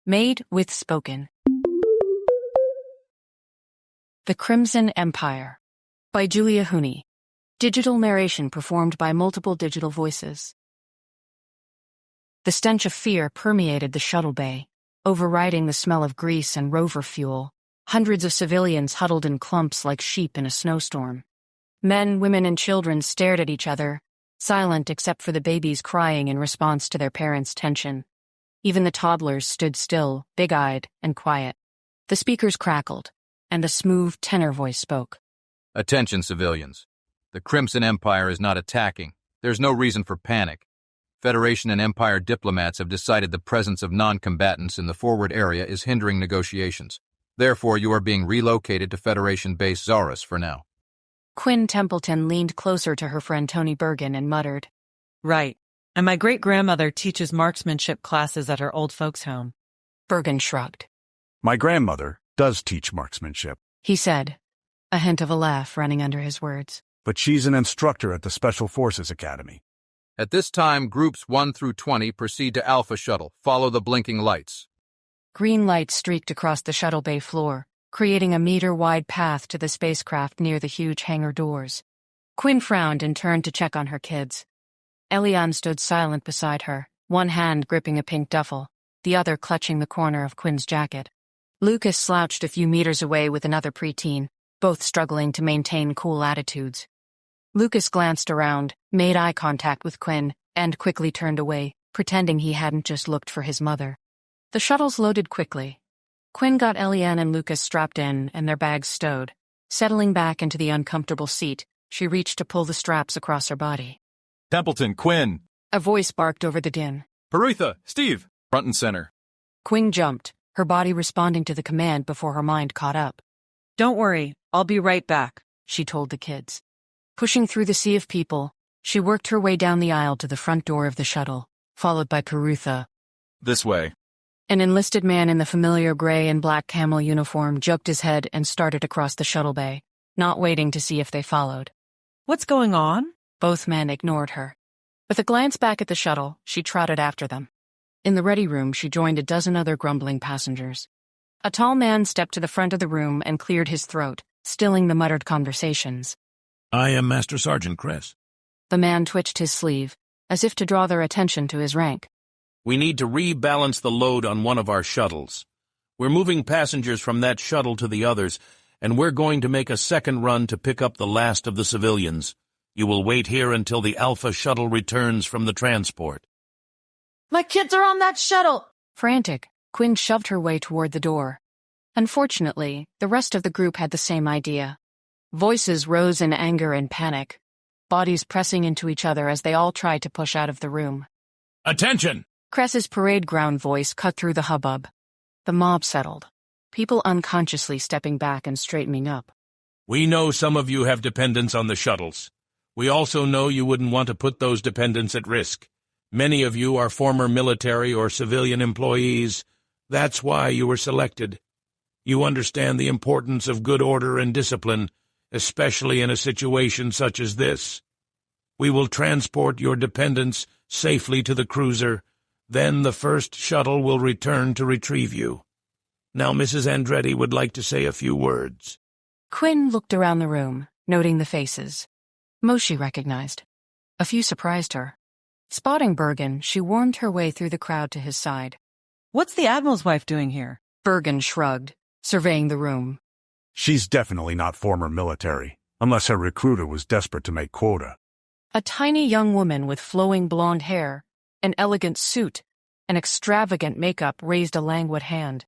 Made with Spoken. The Crimson Empire by Julia Huni. Digital narration performed by multiple digital voices. The stench of fear permeated the shuttle bay, overriding the smell of grease and rover fuel. Hundreds of civilians huddled in clumps like sheep in a snowstorm. Men, women, and children stared at each other, silent except for the babies crying in response to their parents' tension. Even the toddlers stood still, big-eyed and quiet. The speakers crackled, and a smooth tenor voice spoke. Attention, civilians. The Crimson Empire is not attacking. There's no reason for panic. Federation and Empire diplomats have decided the presence of non-combatants in the forward area is hindering negotiations. Therefore, you are being relocated to Federation Base Zaurus for now. Quinn Templeton leaned closer to her friend Tony Bergen and muttered, Right. And my great-grandmother teaches marksmanship classes at her old folks' home. Bergen shrugged. My grandmother does teach marksmanship, He said, a hint of a laugh running under his words. but she's an instructor at the Special Forces Academy. At this time, groups 1 through 20 proceed to Alpha Shuttle. Follow the blinking lights. Green light streaked across the shuttle bay floor, creating a meter-wide path to the spacecraft near the huge hangar doors. Quinn frowned and turned to check on her kids. Eliane stood silent beside her, one hand gripping a pink duffel, the other clutching the corner of Quinn's jacket. Lucas slouched a few meters away with another preteen, both struggling to maintain cool attitudes. Lucas glanced around, made eye contact with Quinn, and quickly turned away, pretending he hadn't just looked for his mother. The shuttles loaded quickly. Quinn got Eliane and Lucas strapped in and their bags stowed. Settling back into the uncomfortable seat, she reached to pull the straps across her body. Templeton, Quinn. A voice barked over the din. Perutha, Steve. Front and center. Quinn jumped, her body responding to the command before her mind caught up. Don't worry, I'll be right back, she told the kids. Pushing through the sea of people, she worked her way down the aisle to the front door of the shuttle, followed by Perutha. This way. An enlisted man in the familiar gray and black camel uniform jerked his head and started across the shuttle bay, not waiting to see if they followed. What's going on? Both men ignored her. With a glance back at the shuttle, she trotted after them. In the ready room, she joined a dozen other grumbling passengers. A tall man stepped to the front of the room and cleared his throat, stilling the muttered conversations. I am Master Sergeant Chris. The man twitched his sleeve, as if to draw their attention to his rank. We need to rebalance the load on one of our shuttles. We're moving passengers from that shuttle to the others, and we're going to make a second run to pick up the last of the civilians. You will wait here until the Alpha shuttle returns from the transport. My kids are on that shuttle! Frantic, Quinn shoved her way toward the door. Unfortunately, the rest of the group had the same idea. Voices rose in anger and panic, bodies pressing into each other as they all tried to push out of the room. Attention! Cress's parade ground voice cut through the hubbub. The mob settled, people unconsciously stepping back and straightening up. We know some of you have dependents on the shuttles. We also know you wouldn't want to put those dependents at risk. Many of you are former military or civilian employees. That's why you were selected. You understand the importance of good order and discipline, especially in a situation such as this. We will transport your dependents safely to the cruiser. Then the first shuttle will return to retrieve you. Now Mrs. Andretti would like to say a few words. Quinn looked around the room, noting the faces. Most she recognized. A few surprised her. Spotting Bergen, she wormed her way through the crowd to his side. What's the Admiral's wife doing here? Bergen shrugged, surveying the room. She's definitely not former military, unless her recruiter was desperate to make quota. A tiny young woman with flowing blonde hair, an elegant suit, and extravagant makeup raised a languid hand.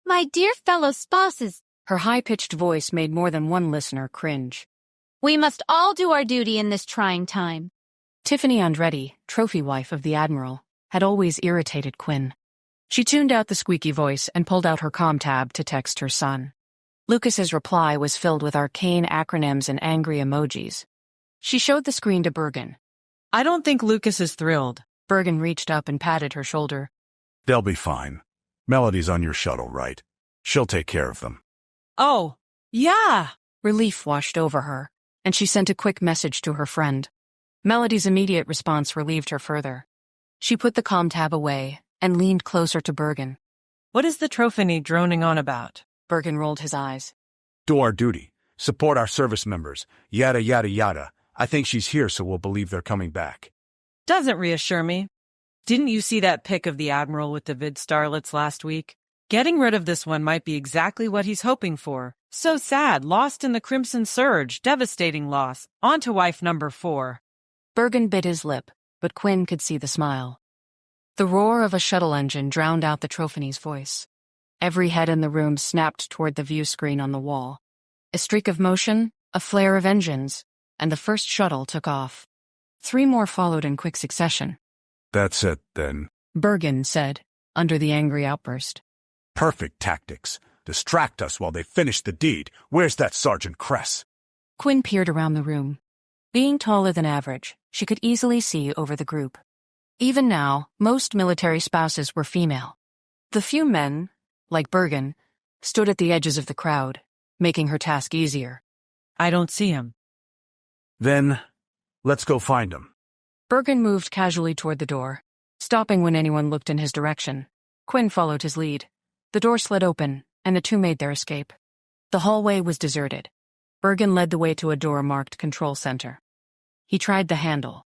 My dear fellow spouses, Her high-pitched voice made more than one listener cringe. we must all do our duty in this trying time. Tiffany Andretti, trophy wife of the Admiral, had always irritated Quinn. She tuned out the squeaky voice and pulled out her comm tab to text her son. Lucas's reply was filled with arcane acronyms and angry emojis. She showed the screen to Bergen. I don't think Lucas is thrilled. Bergen reached up and patted her shoulder. They'll be fine. Melody's on your shuttle, right? She'll take care of them. Oh, yeah! Relief washed over her, and she sent a quick message to her friend. Melody's immediate response relieved her further. She put the comm tab away and leaned closer to Bergen. What is the Trophony droning on about? Bergen rolled his eyes. Do our duty. Support our service members. Yada yada yada. I think she's here, so we'll believe they're coming back. Doesn't reassure me. Didn't you see that pic of the Admiral with the vid starlets last week? Getting rid of this one might be exactly what he's hoping for. So sad, lost in the Crimson Surge, devastating loss. On to wife number 4. Bergen bit his lip, but Quinn could see the smile. The roar of a shuttle engine drowned out the Trophony's voice. Every head in the room snapped toward the view screen on the wall. A streak of motion, a flare of engines, and the first shuttle took off. 3 more followed in quick succession. That's it, then. Bergen said, under the angry outburst. Perfect tactics. Distract us while they finish the deed. Where's that Sergeant Cress? Quinn peered around the room. Being taller than average, she could easily see over the group. Even now, most military spouses were female. The few men, like Bergen, stood at the edges of the crowd, making her task easier. I don't see him. Then, let's go find him. Bergen moved casually toward the door, stopping when anyone looked in his direction. Quinn followed his lead. The door slid open, and the 2 made their escape. The hallway was deserted. Bergen led the way to a door marked Control Center. He tried the handle.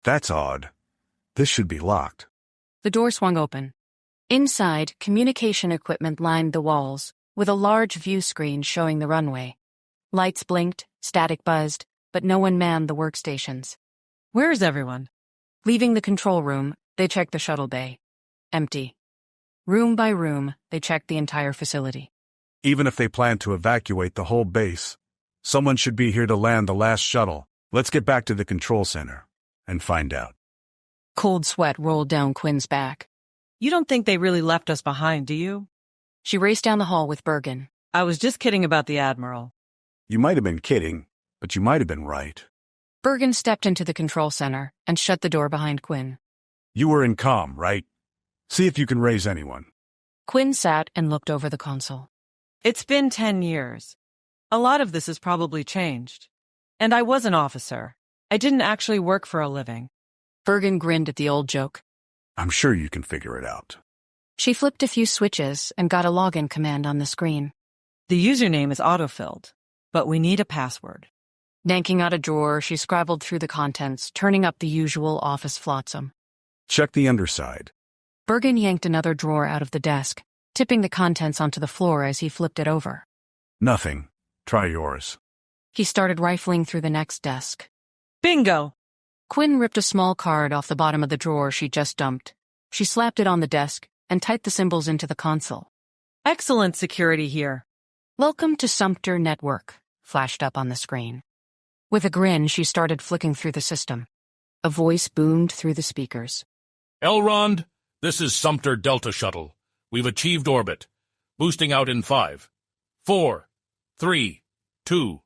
That's odd. This should be locked. The door swung open. Inside, communication equipment lined the walls, with a large view screen showing the runway. Lights blinked, static buzzed, but no one manned the workstations. Where's everyone? Leaving the control room, they checked the shuttle bay. Empty. Room by room, they checked the entire facility. Even if they plan to evacuate the whole base, someone should be here to land the last shuttle. Let's get back to the control center and find out. Cold sweat rolled down Quinn's back. You don't think they really left us behind, do you? She raced down the hall with Bergen. I was just kidding about the Admiral. You might have been kidding, but you might have been right. Bergen stepped into the control center and shut the door behind Quinn. You were in comm, right? See if you can raise anyone. Quinn sat and looked over the console. It's been 10 years. A lot of this has probably changed. And I was an officer. I didn't actually work for a living. Bergen grinned at the old joke. I'm sure you can figure it out. She flipped a few switches and got a login command on the screen. The username is autofilled, but we need a password. Yanking out a drawer, she scrabbled through the contents, turning up the usual office flotsam. Check the underside. Bergen yanked another drawer out of the desk, tipping the contents onto the floor as he flipped it over. Nothing. Try yours. He started rifling through the next desk. Bingo! Quinn ripped a small card off the bottom of the drawer she just dumped. She slapped it on the desk and typed the symbols into the console. Excellent security here. Welcome to Sumpter Network, flashed up on the screen. With a grin, she started flicking through the system. A voice boomed through the speakers. Elrond, this is Sumpter Delta Shuttle. We've achieved orbit. Boosting out in 5, 4, 3, 2,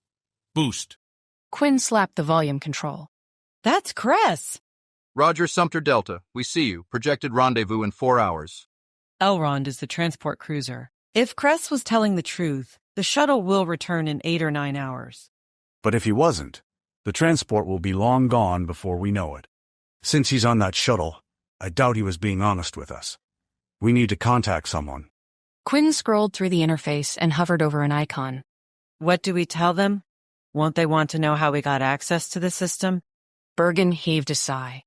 boost. Quinn slapped the volume control. That's Cress! Roger, Sumpter Delta. We see you. Projected rendezvous in 4 hours. Elrond is the transport cruiser. If Cress was telling the truth, the shuttle will return in 8 or 9 hours. But if he wasn't, the transport will be long gone before we know it. Since he's on that shuttle, I doubt he was being honest with us. We need to contact someone. Quinn scrolled through the interface and hovered over an icon. What do we tell them? Won't they want to know how we got access to the system? Bergen heaved a sigh.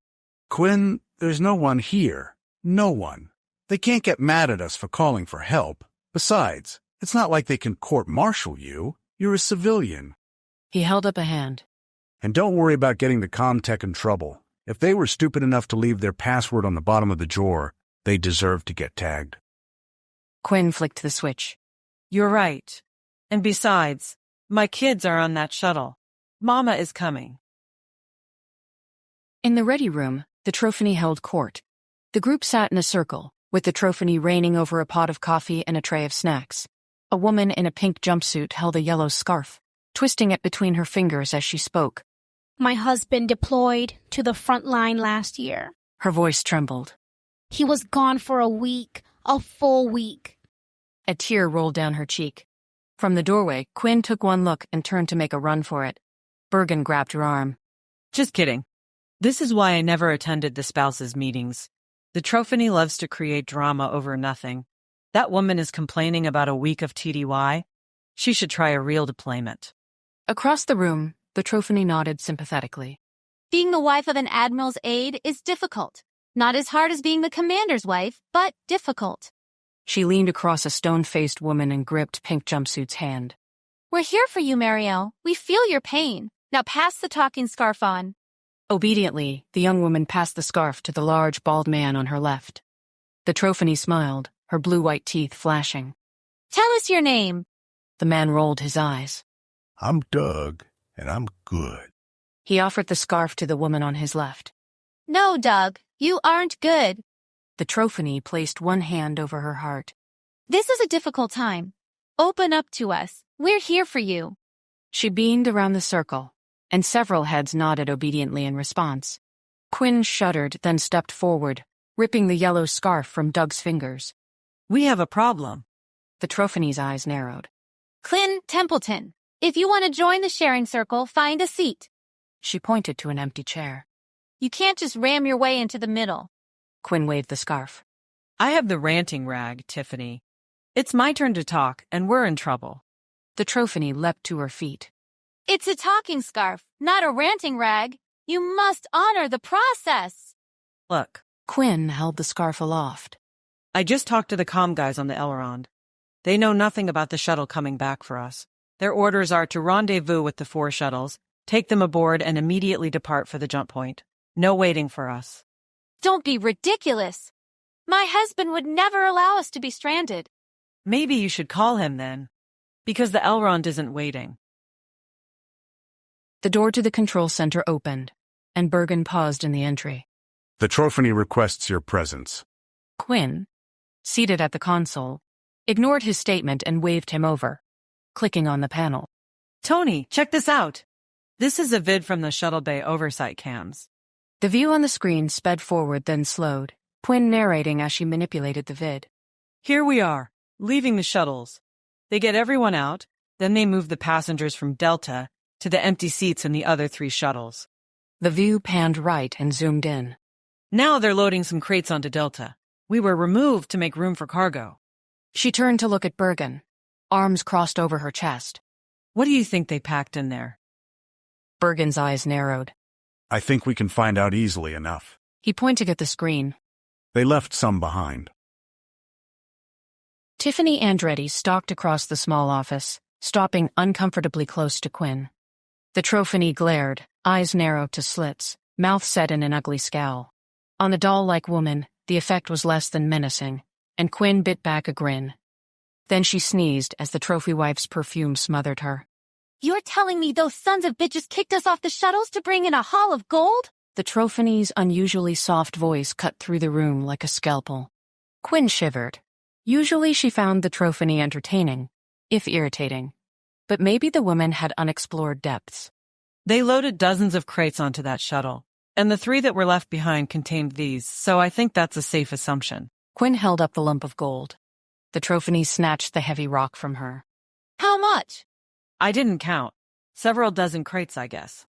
Quinn, there's no one here. No one. They can't get mad at us for calling for help. Besides, it's not like they can court-martial you. You're a civilian. He held up a hand. And don't worry about getting the Comtech in trouble. If they were stupid enough to leave their password on the bottom of the drawer, they deserve to get tagged. Quinn flicked the switch. You're right. And besides, my kids are on that shuttle. Mama is coming. In the ready room, the Trophony held court. The group sat in a circle, with the Trophony reigning over a pot of coffee and a tray of snacks. A woman in a pink jumpsuit held a yellow scarf, twisting it between her fingers as she spoke. My husband deployed to the front line last year. Her voice trembled. He was gone for a week, a full week. A tear rolled down her cheek. From the doorway, Quinn took one look and turned to make a run for it. Bergen grabbed her arm. Just kidding. This is why I never attended the spouses' meetings. The Trophony loves to create drama over nothing. That woman is complaining about a week of TDY. She should try a real deployment. Across the room, the Trophony nodded sympathetically. Being the wife of an admiral's aide is difficult. Not as hard as being the commander's wife, but difficult. She leaned across a stone-faced woman and gripped Pink Jumpsuit's hand. We're here for you, Marielle. We feel your pain. Now pass the talking scarf on. Obediently, the young woman passed the scarf to the large, bald man on her left. The Trophony smiled, her blue-white teeth flashing. Tell us your name. The man rolled his eyes. I'm Doug, and I'm good. He offered the scarf to the woman on his left. No, Doug, you aren't good. The Trophony placed one hand over her heart. This is a difficult time. Open up to us. We're here for you. She beamed around the circle, and several heads nodded obediently in response. Quinn shuddered, then stepped forward, ripping the yellow scarf from Doug's fingers. We have a problem. The Trophony's eyes narrowed. Quinn Templeton, if you want to join the sharing circle, find a seat. She pointed to an empty chair. You can't just ram your way into the middle. Quinn waved the scarf. I have the ranting rag, Tiffany. It's my turn to talk, and we're in trouble. The Trophony leapt to her feet. It's a talking scarf, not a ranting rag. You must honor the process. Look, Quinn held the scarf aloft. I just talked to the comm guys on the Elrond. They know nothing about the shuttle coming back for us. Their orders are to rendezvous with the 4 shuttles, take them aboard, and immediately depart for the jump point. No waiting for us. Don't be ridiculous. My husband would never allow us to be stranded. Maybe you should call him then, because the Elrond isn't waiting. The door to the control center opened, and Bergen paused in the entry. The Trophony requests your presence. Quinn, seated at the console, ignored his statement and waved him over, clicking on the panel. Tony, check this out. This is a vid from the shuttle bay oversight cams. The view on the screen sped forward, then slowed, Quinn narrating as she manipulated the vid. Here we are, leaving the shuttles. They get everyone out, then they move the passengers from Delta to the empty seats in the other 3 shuttles. The view panned right and zoomed in. Now they're loading some crates onto Delta. We were removed to make room for cargo. She turned to look at Bergen, arms crossed over her chest. What do you think they packed in there? Bergen's eyes narrowed. I think we can find out easily enough. He pointed at the screen. They left some behind. Tiffany Andretti stalked across the small office, stopping uncomfortably close to Quinn. The Trophony glared, eyes narrowed to slits, mouth set in an ugly scowl. On the doll-like woman, the effect was less than menacing, and Quinn bit back a grin. Then she sneezed as the trophy wife's perfume smothered her. You're telling me those sons of bitches kicked us off the shuttles to bring in a haul of gold? The Trophony's unusually soft voice cut through the room like a scalpel. Quinn shivered. Usually she found the Trophony entertaining, if irritating. But maybe the woman had unexplored depths. They loaded dozens of crates onto that shuttle, and the 3 that were left behind contained these, so I think that's a safe assumption. Quinn held up the lump of gold. The Trophony snatched the heavy rock from her. How much? I didn't count. Several dozen crates, I guess.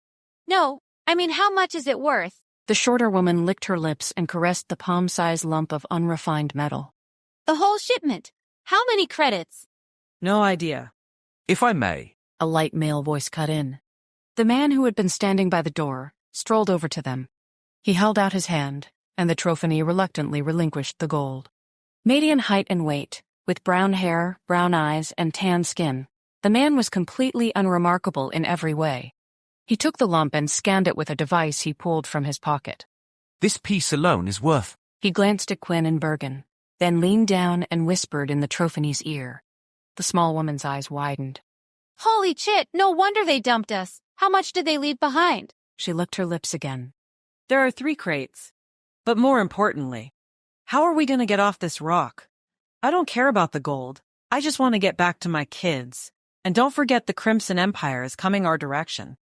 No, I mean, how much is it worth? The shorter woman licked her lips and caressed the palm-sized lump of unrefined metal. The whole shipment. How many credits? No idea. If I may. A light male voice cut in. The man who had been standing by the door strolled over to them. He held out his hand, and the Trophony reluctantly relinquished the gold. Median height and weight, with brown hair, brown eyes, and tan skin, the man was completely unremarkable in every way. He took the lump and scanned it with a device he pulled from his pocket. This piece alone is worth. He glanced at Quinn and Bergen, then leaned down and whispered in the Trophony's ear. The small woman's eyes widened. Holy shit, no wonder they dumped us. How much did they leave behind? She licked her lips again. There are 3 crates. But more importantly, how are we going to get off this rock? I don't care about the gold. I just want to get back to my kids. And don't forget the Crimson Empire is coming our direction.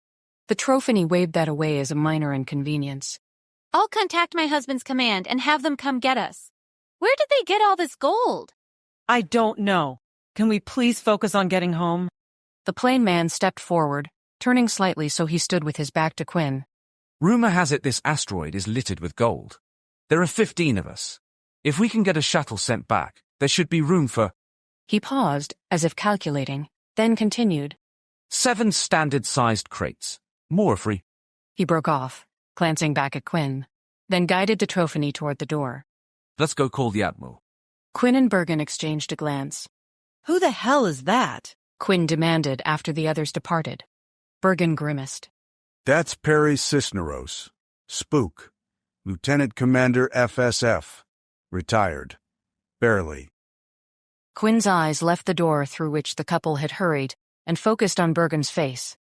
The Trophony waved that away as a minor inconvenience. I'll contact my husband's command and have them come get us. Where did they get all this gold? I don't know. Can we please focus on getting home? The plain man stepped forward, turning slightly so he stood with his back to Quinn. Rumor has it this asteroid is littered with gold. There are 15 of us. If we can get a shuttle sent back, There should be room for He paused, as if calculating, then continued. 7 standard-sized crates. More free. He broke off, glancing back at Quinn, then guided de Trophony toward the door. Let's go call the Admiral. Quinn and Bergen exchanged a glance. Who the hell is that? Quinn demanded after the others departed. Bergen grimaced. That's Perry Cisneros, Spook, Lieutenant Commander FSF, retired. Barely. Quinn's eyes left the door through which the couple had hurried and focused on Bergen's face.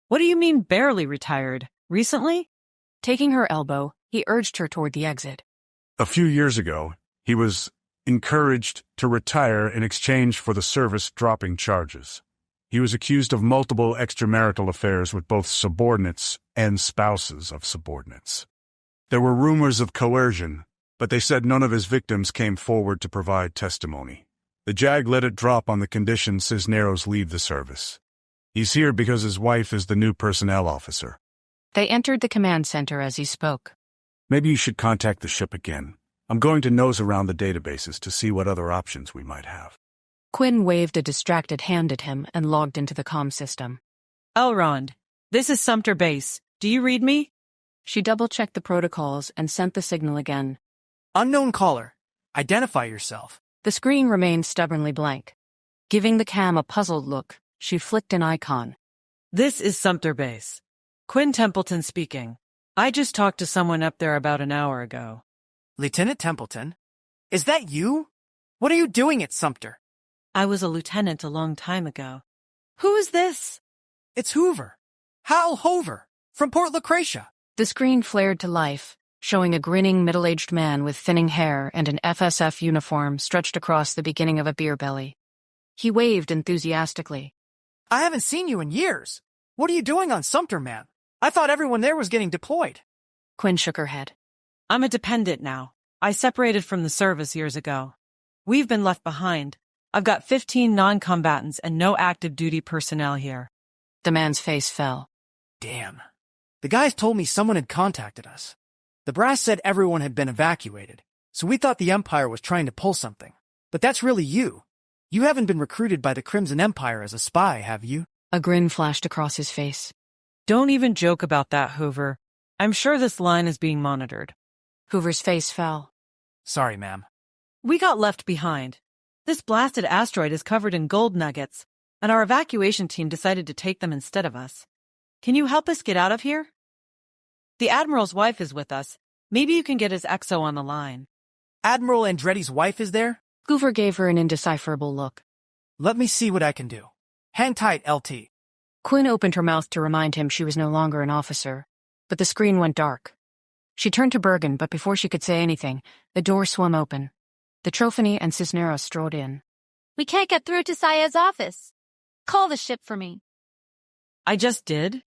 What do you mean barely retired? Recently? Taking her elbow, he urged her toward the exit. A few years ago, he was encouraged to retire in exchange for the service dropping charges. He was accused of multiple extramarital affairs with both subordinates and spouses of subordinates. There were rumors of coercion, but they said none of his victims came forward to provide testimony. The JAG let it drop on the condition Cisneros leave the service. He's here because his wife is the new personnel officer. They entered the command center as he spoke. Maybe you should contact the ship again. I'm going to nose around the databases to see what other options we might have. Quinn waved a distracted hand at him and logged into the comm system. Elrond, this is Sumpter Base. Do you read me? She double-checked the protocols and sent the signal again. Unknown caller. Identify yourself. The screen remained stubbornly blank. Giving the cam a puzzled look, she flicked an icon. This is Sumpter Base. Quinn Templeton speaking. I just talked to someone up there about an hour ago. Lieutenant Templeton? Is that you? What are you doing at Sumpter? I was a lieutenant a long time ago. Who is this? It's Hoover. Hal Hoover, from Port Lucretia. The screen flared to life, showing a grinning middle-aged man with thinning hair and an FSF uniform stretched across the beginning of a beer belly. He waved enthusiastically. I haven't seen you in years. What are you doing on Sumpter, man? I thought everyone there was getting deployed. Quinn shook her head. I'm a dependent now. I separated from the service years ago. We've been left behind. I've got 15 non-combatants and no active duty personnel here. The man's face fell. Damn. The guys told me someone had contacted us. The brass said everyone had been evacuated, so we thought the Empire was trying to pull something. But that's really you. You haven't been recruited by the Crimson Empire as a spy, have you? A grin flashed across his face. Don't even joke about that, Hoover. I'm sure this line is being monitored. Hoover's face fell. Sorry, ma'am. We got left behind. This blasted asteroid is covered in gold nuggets, and our evacuation team decided to take them instead of us. Can you help us get out of here? The Admiral's wife is with us. Maybe you can get his XO on the line. Admiral Andretti's wife is there? Hoover gave her an indecipherable look. Let me see what I can do. Hang tight, LT. Quinn opened her mouth to remind him she was no longer an officer, but the screen went dark. She turned to Bergen, but before she could say anything, the door swung open. De Trophony and Cisneros strode in. We can't get through to Sayed's office. Call the ship for me. I just did.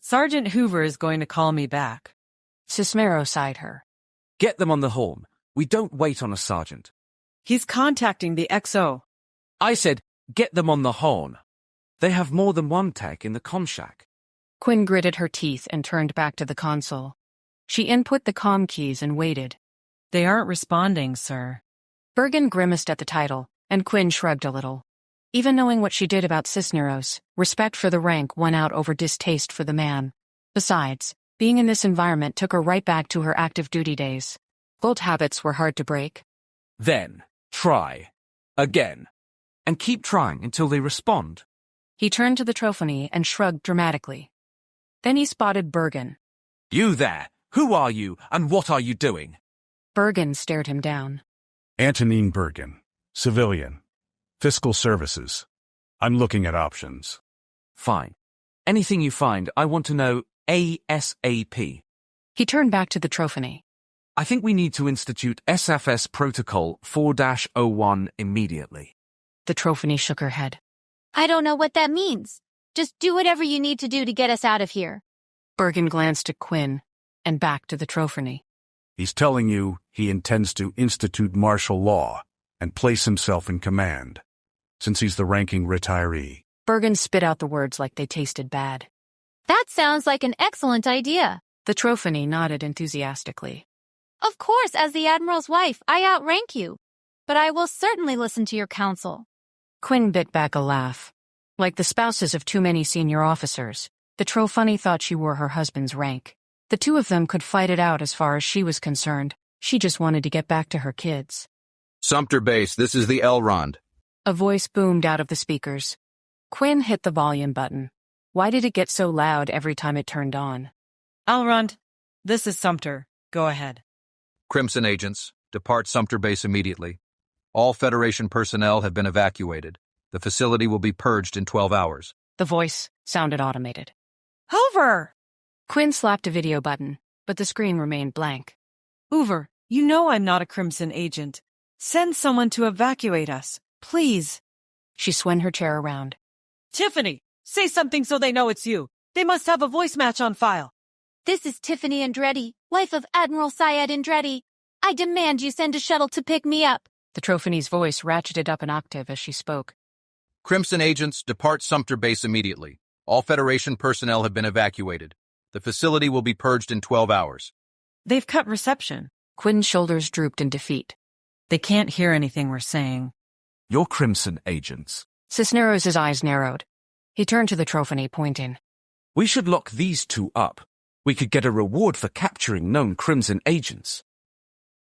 Sergeant Hoover is going to call me back. Cisneros eyed her. Get them on the horn. We don't wait on a sergeant. He's contacting the XO. I said, get them on the horn. They have more than one tech in the comm shack. Quinn gritted her teeth and turned back to the console. She input the comm keys and waited. They aren't responding, sir. Bergen grimaced at the title, and Quinn shrugged a little. Even knowing what she did about Cisneros, respect for the rank won out over distaste for the man. Besides, being in this environment took her right back to her active duty days. Old habits were hard to break. Then, try. Again. And keep trying until they respond. He turned to the Trophony and shrugged dramatically. Then he spotted Bergen. You there! Who are you, and what are you doing? Bergen stared him down. Antonine Bergen, civilian. Fiscal Services. I'm looking at options. Fine. Anything you find, I want to know ASAP. He turned back to the Trophony. I think we need to institute SFS Protocol 4-01 immediately. The Trophony shook her head. I don't know what that means. Just do whatever you need to do to get us out of here. Bergen glanced at Quinn and back to the Trophony. He's telling you he intends to institute martial law and place himself in command, since he's the ranking retiree. Bergen spit out the words like they tasted bad. That sounds like an excellent idea. The Trophony nodded enthusiastically. Of course, as the Admiral's wife, I outrank you. but I will certainly listen to your counsel. Quinn bit back a laugh. Like the spouses of too many senior officers, the Trofunny thought she wore her husband's rank. The two of them could fight it out as far as she was concerned. She just wanted to get back to her kids. Sumpter Base, this is the Elrond. A voice boomed out of the speakers. Quinn hit the volume button. Why did it get so loud every time it turned on? Elrond, this is Sumpter. Go ahead. Crimson agents, depart Sumpter Base immediately. All Federation personnel have been evacuated. The facility will be purged in 12 hours. The voice sounded automated. Hoover! Quinn slapped a video button, but the screen remained blank. Hoover, you know I'm not a Crimson agent. Send someone to evacuate us, please. She swung her chair around. Tiffany, say something so they know it's you. They must have a voice match on file. This is Tiffany Andretti, wife of Admiral Syed Andretti. I demand you send a shuttle to pick me up. The Trofunny's voice ratcheted up an octave as she spoke. Crimson agents, depart Sumpter Base immediately. All Federation personnel have been evacuated. The facility will be purged in 12 hours. They've cut reception. Quinn's shoulders drooped in defeat. They can't hear anything we're saying. You're Crimson agents. Cisneros' eyes narrowed. He turned to the Trofunny, pointing. We should lock these two up. We could get a reward for capturing known Crimson agents.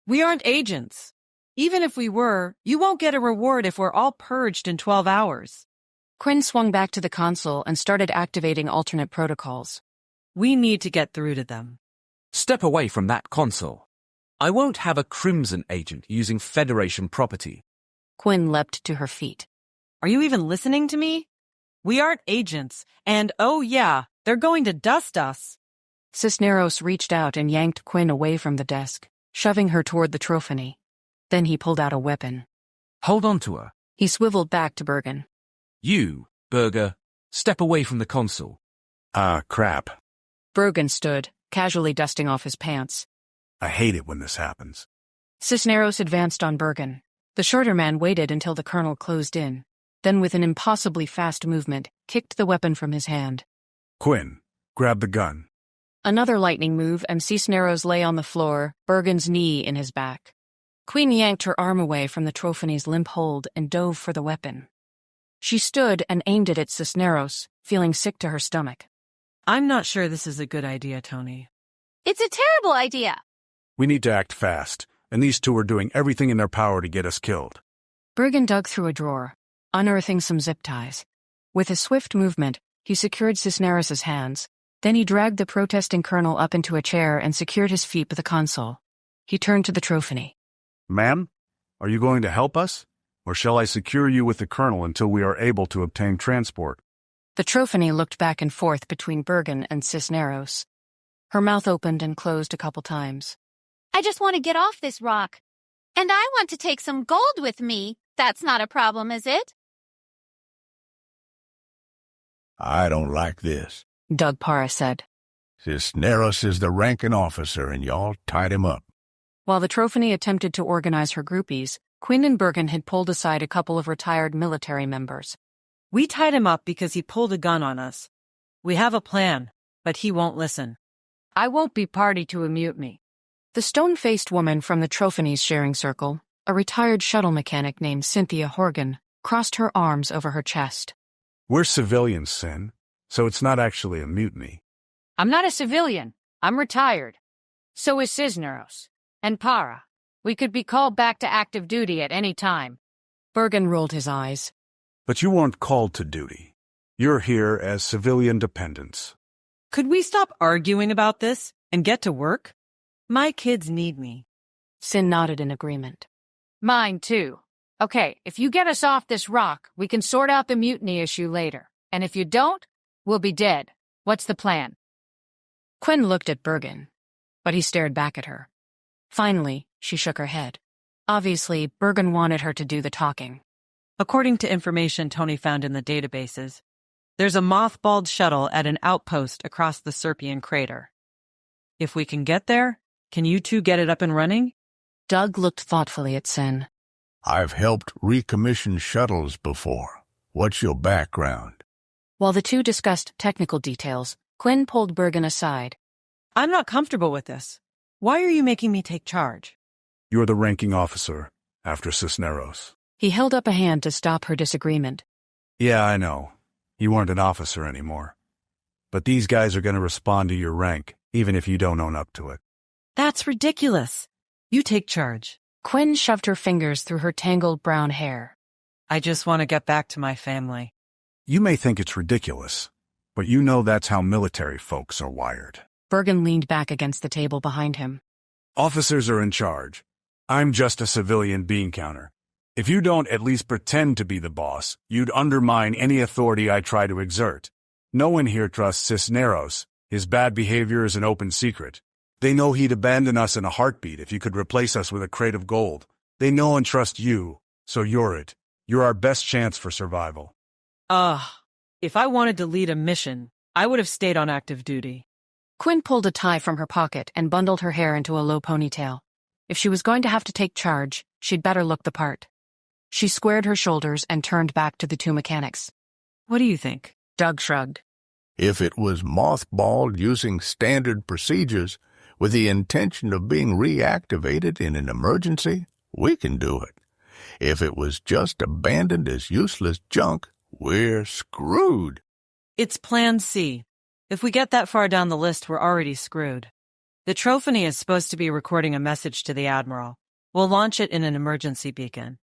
We aren't agents. Even if we were, you won't get a reward if we're all purged in 12 hours. Quinn swung back to the console and started activating alternate protocols. We need to get through to them. Step away from that console. I won't have a Crimson agent using Federation property. Quinn leapt to her feet. Are you even listening to me? We aren't agents, and oh yeah, they're going to dust us. Cisneros reached out and yanked Quinn away from the desk, shoving her toward the Trofunny. Then he pulled out a weapon. Hold on to her. He swiveled back to Bergen. You, Berger, step away from the console. Crap. Bergen stood, casually dusting off his pants. I hate it when this happens. Cisneros advanced on Bergen. The shorter man waited until the colonel closed in, then with an impossibly fast movement, kicked the weapon from his hand. Quinn, grab the gun. Another lightning move, and Cisneros lay on the floor, Bergen's knee in his back. Quinn yanked her arm away from the Trofunny's limp hold and dove for the weapon. She stood and aimed it at Cisneros, feeling sick to her stomach. I'm not sure this is a good idea, Tony. It's a terrible idea. We need to act fast, and these two are doing everything in their power to get us killed. Bergen dug through a drawer, unearthing some zip ties. With a swift movement, he secured Cisneros' hands. Then he dragged the protesting colonel up into a chair and secured his feet with a console. He turned to the Trofunny. Ma'am, are you going to help us? Or shall I secure you with the colonel until we are able to obtain transport? The Trofunny looked back and forth between Bergen and Cisneros. Her mouth opened and closed a couple times. I just want to get off this rock. And I want to take some gold with me. That's not a problem, is it? I don't like this. Doug Parra said. Cisneros is the ranking officer, and y'all tied him up. While the Trofunny attempted to organize her groupies, Quinn and Bergen had pulled aside a couple of retired military members. We tied him up because he pulled a gun on us. We have a plan, but he won't listen. I won't be party to a mutiny. The stone-faced woman from the Trofunny's sharing circle, a retired shuttle mechanic named Cynthia Horgan, crossed her arms over her chest. We're civilians, Sin, so it's not actually a mutiny. I'm not a civilian. I'm retired. So is Cisneros. And Parra. We could be called back to active duty at any time. Bergen rolled his eyes. But you weren't called to duty. You're here as civilian dependents. Could we stop arguing about this and get to work? My kids need me. Sin nodded in agreement. Mine, too. Okay, if you get us off this rock, we can sort out the mutiny issue later. And if you don't, we'll be dead. What's the plan? Quinn looked at Bergen, but he stared back at her. Finally, she shook her head. Obviously, Bergen wanted her to do the talking. According to information Tony found in the databases, there's a mothballed shuttle at an outpost across the Serpian crater. If we can get there, can you two get it up and running? Doug looked thoughtfully at Sin. I've helped recommission shuttles before. What's your background? While the two discussed technical details, Quinn pulled Bergen aside. I'm not comfortable with this. Why are you making me take charge? You're the ranking officer. after Cisneros. He held up a hand to stop her disagreement. Yeah, I know. You weren't an officer anymore. But these guys are going to respond to your rank, even if you don't own up to it. That's ridiculous. You take charge. Quinn shoved her fingers through her tangled brown hair. I just want to get back to my family. You may think it's ridiculous, but you know that's how military folks are wired. Bergen leaned back against the table behind him. Officers are in charge. I'm just a civilian bean counter. If you don't at least pretend to be the boss, you'd undermine any authority I try to exert. No one here trusts Cisneros. His bad behavior is an open secret. They know he'd abandon us in a heartbeat if you could replace us with a crate of gold. They know and trust you, so you're it. You're our best chance for survival. If I wanted to lead a mission, I would have stayed on active duty. Quinn pulled a tie from her pocket and bundled her hair into a low ponytail. If she was going to have to take charge, she'd better look the part. She squared her shoulders and turned back to the two mechanics. What do you think? Doug shrugged. If it was mothballed using standard procedures with the intention of being reactivated in an emergency, we can do it. If it was just abandoned as useless junk, we're screwed. It's Plan C. If we get that far down the list, we're already screwed. The Trophony is supposed to be recording a message to the Admiral. We'll launch it in an emergency beacon.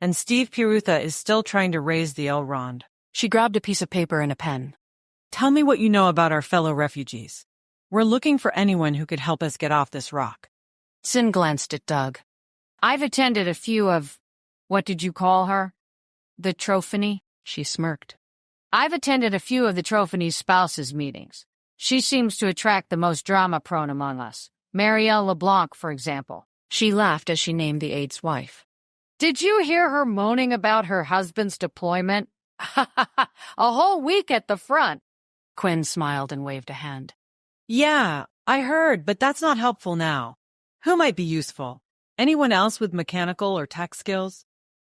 And Steve Pirutha is still trying to raise the Elrond. She grabbed a piece of paper and a pen. Tell me what you know about our fellow refugees. We're looking for anyone who could help us get off this rock. Sin glanced at Doug. I've attended a few of, what did you call her? The Trophony? She smirked. I've attended a few of the Trophony's spouses' meetings. She seems to attract the most drama-prone among us. Marielle LeBlanc, for example. She laughed as she named the aide's wife. Did you hear her moaning about her husband's deployment? A whole week at the front. Quinn smiled and waved a hand. Yeah, I heard, but that's not helpful now. Who might be useful? Anyone else with mechanical or tech skills?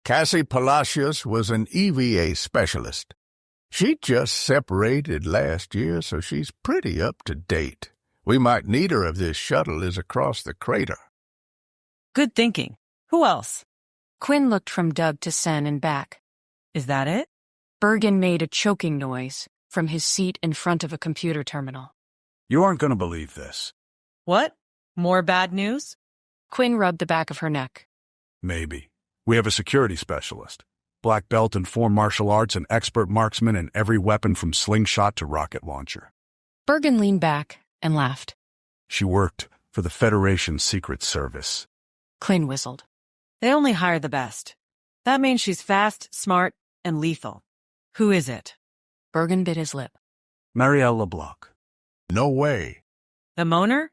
Cassie Palacios was an EVA specialist. She just separated last year, so she's pretty up to date. We might need her if this shuttle is across the crater. Good thinking. Who else? Quinn looked from Doug to Sen and back. Is that it? Bergen made a choking noise from his seat in front of a computer terminal. You aren't going to believe this. What? More bad news? Quinn rubbed the back of her neck. Maybe. We have a security specialist. Black belt in 4 martial arts and expert marksman in every weapon from slingshot to rocket launcher. Bergen leaned back and laughed. She worked for the Federation's Secret Service. Quinn whistled. They only hire the best. That means she's fast, smart, and lethal. Who is it? Bergen bit his lip. Marielle LeBlanc. No way. The Moaner?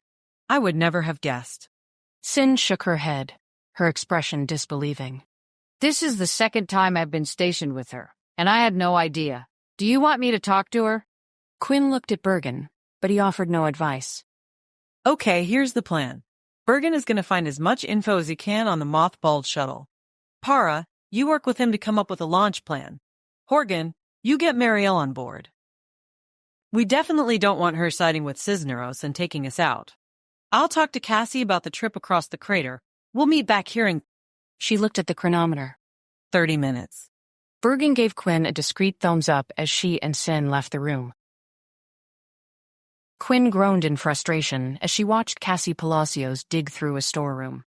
I would never have guessed. Sin shook her head, her expression disbelieving. This is the second time I've been stationed with her, and I had no idea. Do you want me to talk to her? Quinn looked at Bergen, but he offered no advice. Okay, here's the plan. Bergen is going to find as much info as he can on the mothballed shuttle. Para, you work with him to come up with a launch plan. Horgan, you get Marielle on board. We definitely don't want her siding with Cisneros and taking us out. I'll talk to Cassie about the trip across the crater. We'll meet back here in... She looked at the chronometer. 30 minutes. Bergen gave Quinn a discreet thumbs up as she and Sin left the room. Quinn groaned in frustration as she watched Cassie Palacios dig through a storeroom.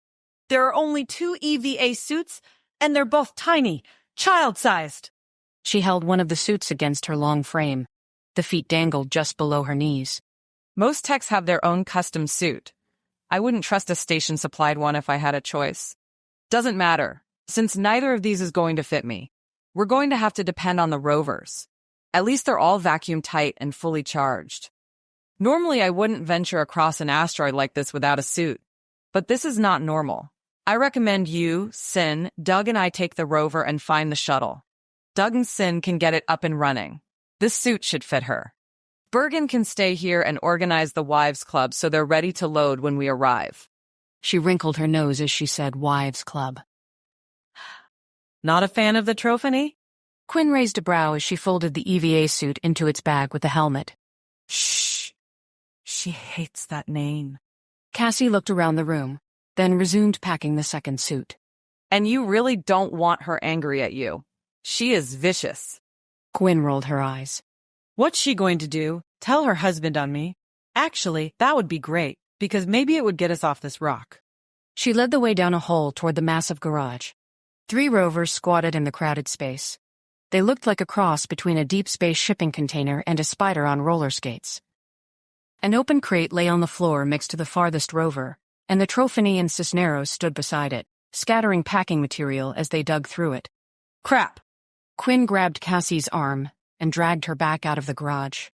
There are only 2 EVA suits, and they're both tiny, child-sized. She held one of the suits against her long frame. The feet dangled just below her knees. Most techs have their own custom suit. I wouldn't trust a station-supplied one if I had a choice. Doesn't matter, since neither of these is going to fit me. We're going to have to depend on the rovers. At least they're all vacuum-tight and fully charged. Normally, I wouldn't venture across an asteroid like this without a suit. But this is not normal. I recommend you, Sin, Doug, and I take the rover and find the shuttle. Doug and Sin can get it up and running. This suit should fit her. Bergen can stay here and organize the Wives Club so they're ready to load when we arrive. She wrinkled her nose as she said Wives Club. Not a fan of the Trophony? Quinn raised a brow as she folded the EVA suit into its bag with the helmet. Shh. She hates that name. Cassie looked around the room, then resumed packing the second suit. And you really don't want her angry at you. She is vicious. Quinn rolled her eyes. What's she going to do? Tell her husband on me? Actually, that would be great, because maybe it would get us off this rock. She led the way down a hole toward the massive garage. 3 rovers squatted in the crowded space. They looked like a cross between a deep space shipping container and a spider on roller skates. An open crate lay on the floor next to the farthest rover, and the Trophony and Cisneros stood beside it, scattering packing material as they dug through it. Crap! Quinn grabbed Cassie's arm and dragged her back out of the garage.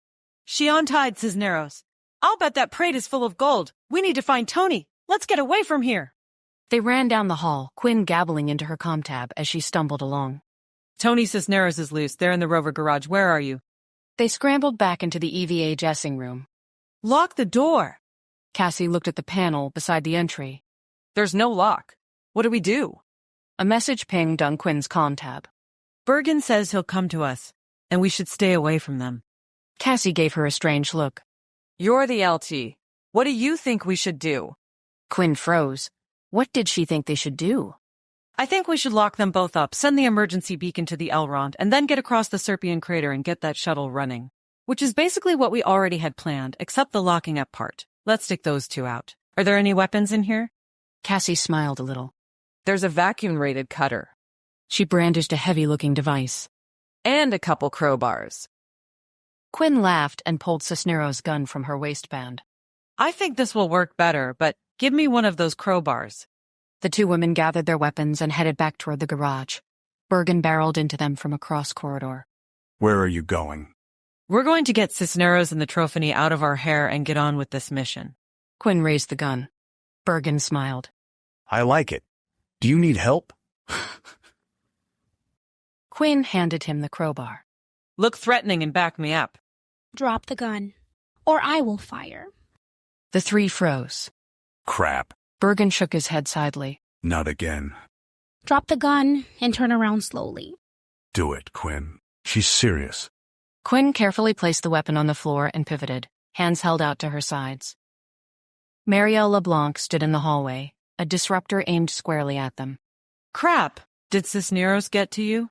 She untied Cisneros. I'll bet that crate is full of gold. We need to find Tony. Let's get away from here. They ran down the hall, Quinn gabbling into her comtab as she stumbled along. Tony Cisneros is loose. They're in the rover garage. Where are you? They scrambled back into the EVA dressing room. Lock the door. Cassie looked at the panel beside the entry. There's no lock. What do we do? A message pinged on Quinn's comtab. Bergen says he'll come to us, and we should stay away from them. Cassie gave her a strange look. You're the LT. What do you think we should do? Quinn froze. What did she think they should do? I think we should lock them both up, send the emergency beacon to the Elrond, and then get across the Serpian crater and get that shuttle running. Which is basically what we already had planned, except the locking up part. Let's stick those 2 out. Are there any weapons in here? Cassie smiled a little. There's a vacuum-rated cutter. She brandished a heavy-looking device. And a couple crowbars. Quinn laughed and pulled Cisneros' gun from her waistband. I think this will work better, but give me one of those crowbars. The 2 women gathered their weapons and headed back toward the garage. Bergen barreled into them from a cross corridor. Where are you going? We're going to get Cisneros and the Trophony out of our hair and get on with this mission. Quinn raised the gun. Bergen smiled. I like it. Do you need help? Quinn handed him the crowbar. Look threatening and back me up. Drop the gun, or I will fire. The 3 froze. Crap. Bergen shook his head sidely. Not again. Drop the gun and turn around slowly. Do it, Quinn. She's serious. Quinn carefully placed the weapon on the floor and pivoted, hands held out to her sides. Marielle LeBlanc stood in the hallway, a disruptor aimed squarely at them. Crap! Did Cisneros get to you?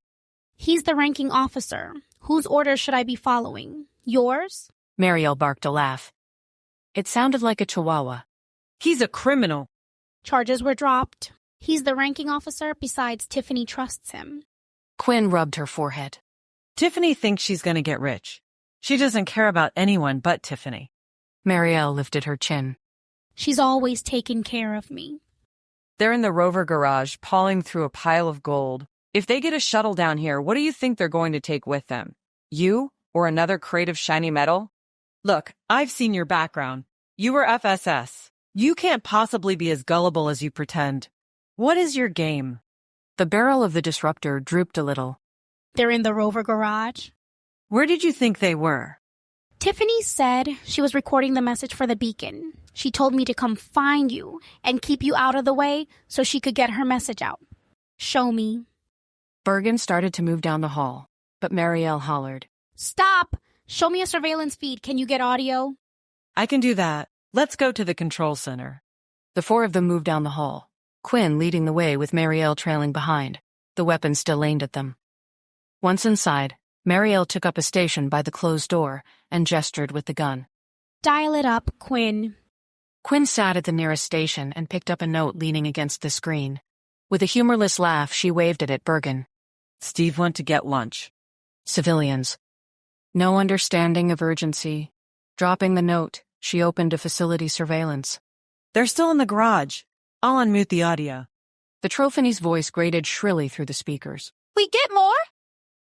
He's the ranking officer. Whose orders should I be following? Yours? Marielle barked a laugh. It sounded like a chihuahua. He's a criminal. Charges were dropped. He's the ranking officer, besides Tiffany trusts him. Quinn rubbed her forehead. Tiffany thinks she's going to get rich. She doesn't care about anyone but Tiffany. Marielle lifted her chin. She's always taken care of me. They're in the rover garage, pawing through a pile of gold. If they get a shuttle down here, what do you think they're going to take with them? You? Or another crate of shiny metal? Look, I've seen your background. You were FSS. You can't possibly be as gullible as you pretend. What is your game? The barrel of the disruptor drooped a little. They're in the rover garage. Where did you think they were? Tiffany said she was recording the message for the beacon. She told me to come find you and keep you out of the way so she could get her message out. Show me. Bergen started to move down the hall, but Marielle hollered. Stop! Show me a surveillance feed. Can you get audio? I can do that. Let's go to the control center. The 4 of them moved down the hall, Quinn leading the way with Marielle trailing behind, the weapon still aimed at them. Once inside, Marielle took up a station by the closed door and gestured with the gun. Dial it up, Quinn. Quinn sat at the nearest station and picked up a note leaning against the screen. With a humorless laugh, she waved it at Bergen. Steve went to get lunch. Civilians. No understanding of urgency. Dropping the note, she opened a facility surveillance. They're still in the garage. I'll unmute the audio. The Trophony's voice grated shrilly through the speakers. We get more?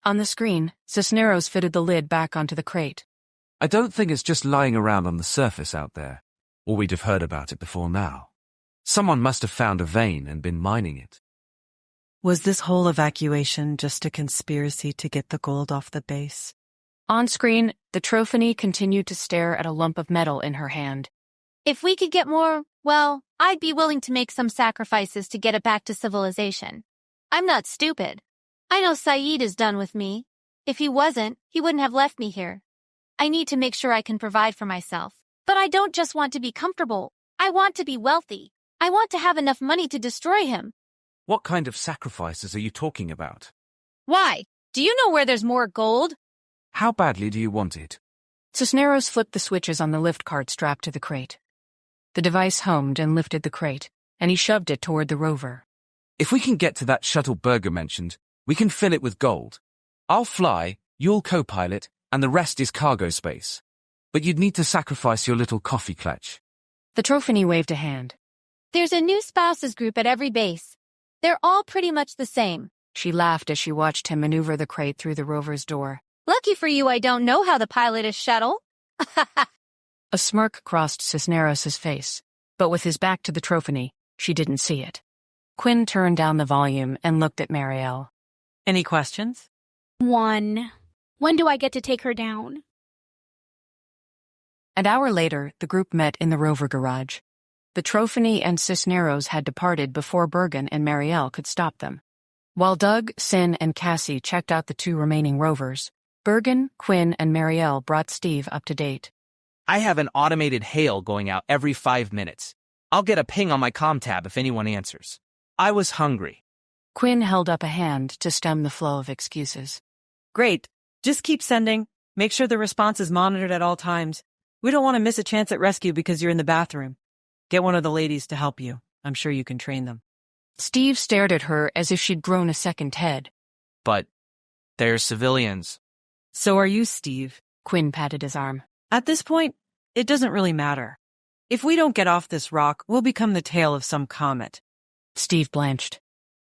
On the screen, Cisneros fitted the lid back onto the crate. I don't think it's just lying around on the surface out there, or we'd have heard about it before now. Someone must have found a vein and been mining it. Was this whole evacuation just a conspiracy to get the gold off the base? On screen, the Trophony continued to stare at a lump of metal in her hand. If we could get more, well, I'd be willing to make some sacrifices to get it back to civilization. I'm not stupid. I know Saeed is done with me. If he wasn't, he wouldn't have left me here. I need to make sure I can provide for myself. But I don't just want to be comfortable. I want to be wealthy. I want to have enough money to destroy him. What kind of sacrifices are you talking about? Why? Do you know where there's more gold? How badly do you want it? Cisneros flipped the switches on the lift cart strapped to the crate. The device hummed and lifted the crate, and he shoved it toward the rover. If we can get to that shuttle Berger mentioned, we can fill it with gold. I'll fly, you'll co-pilot, and the rest is cargo space. But you'd need to sacrifice your little coffee clutch. The Trophany waved a hand. There's a new spouses group at every base. They're all pretty much the same. She laughed as she watched him maneuver the crate through the rover's door. Lucky for you, I don't know how to pilot a shuttle. A smirk crossed Cisneros' face, but with his back to the Trophany, she didn't see it. Quinn turned down the volume and looked at Marielle. Any questions? 1. When do I get to take her down? An hour later, the group met in the rover garage. The Trophany and Cisneros had departed before Bergen and Marielle could stop them. While Doug, Sin, and Cassie checked out the 2 remaining rovers, Bergen, Quinn, and Marielle brought Steve up to date. I have an automated hail going out every 5 minutes. I'll get a ping on my comm tab if anyone answers. I was hungry. Quinn held up a hand to stem the flow of excuses. Great. Just keep sending. Make sure the response is monitored at all times. We don't want to miss a chance at rescue because you're in the bathroom. Get one of the ladies to help you. I'm sure you can train them. Steve stared at her as if she'd grown a second head. But they're civilians. So are you, Steve. Quinn patted his arm. At this point, it doesn't really matter. If we don't get off this rock, we'll become the tail of some comet. Steve blanched.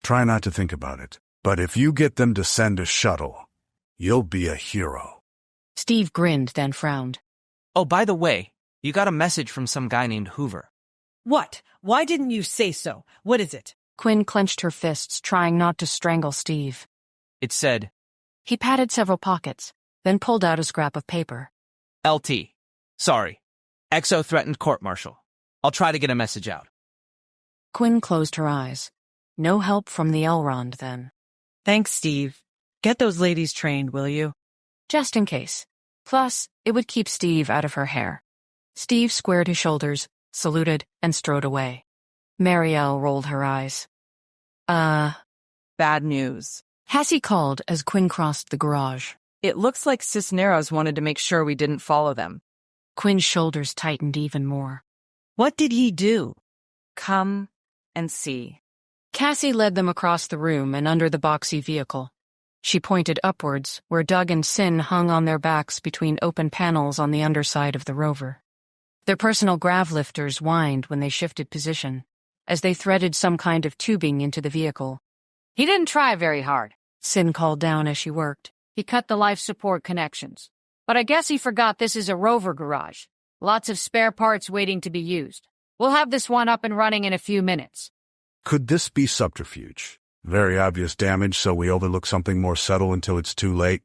Try not to think about it. But if you get them to send a shuttle, you'll be a hero. Steve grinned, then frowned. Oh, by the way, you got a message from some guy named Hoover. What? Why didn't you say so? What is it? Quinn clenched her fists, trying not to strangle Steve. It said, He patted several pockets, then pulled out a scrap of paper. LT. Sorry. XO threatened court-martial. I'll try to get a message out. Quinn closed her eyes. No help from the Elrond, then. Thanks, Steve. Get those ladies trained, will you? Just in case. Plus, it would keep Steve out of her hair. Steve squared his shoulders, saluted, and strode away. Marielle rolled her eyes. Bad news. Cassie called as Quinn crossed the garage. It looks like Cisneros wanted to make sure we didn't follow them. Quinn's shoulders tightened even more. What did he do? Come and see. Cassie led them across the room and under the boxy vehicle. She pointed upwards, where Doug and Sin hung on their backs between open panels on the underside of the rover. Their personal grav lifters whined when they shifted position, as they threaded some kind of tubing into the vehicle. He didn't try very hard, Sin called down as she worked. He cut the life support connections. But I guess he forgot this is a rover garage. Lots of spare parts waiting to be used. We'll have this one up and running in a few minutes. Could this be subterfuge? Very obvious damage, so we overlook something more subtle until it's too late.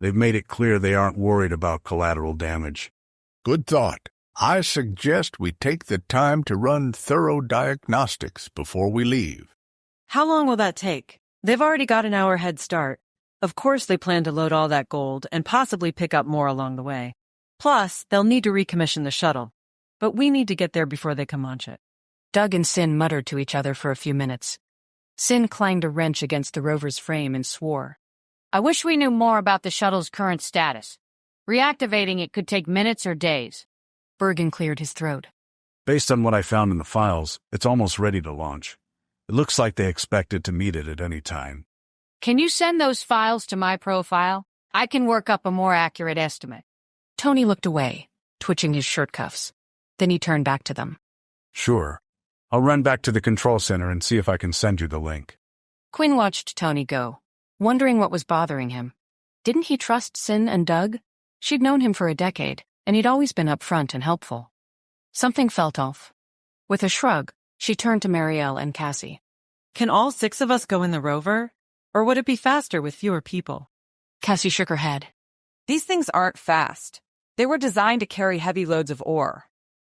They've made it clear they aren't worried about collateral damage. Good thought. I suggest we take the time to run thorough diagnostics before we leave. How long will that take? They've already got an hour head start. Of course they plan to load all that gold and possibly pick up more along the way. Plus, they'll need to recommission the shuttle. But we need to get there before they can launch it. Doug and Sin muttered to each other for a few minutes. Sin clanged a wrench against the rover's frame and swore. I wish we knew more about the shuttle's current status. Reactivating it could take minutes or days. Bergen cleared his throat. Based on what I found in the files, it's almost ready to launch. It looks like they expected to meet it at any time. Can you send those files to my profile? I can work up a more accurate estimate. Tony looked away, twitching his shirt cuffs. Then he turned back to them. Sure. I'll run back to the control center and see if I can send you the link. Quinn watched Tony go, wondering what was bothering him. Didn't he trust Sin and Doug? She'd known him for a decade, and he'd always been upfront and helpful. Something felt off. With a shrug, she turned to Marielle and Cassie. Can all 6 of us go in the rover? Or would it be faster with fewer people? Cassie shook her head. These things aren't fast. They were designed to carry heavy loads of ore.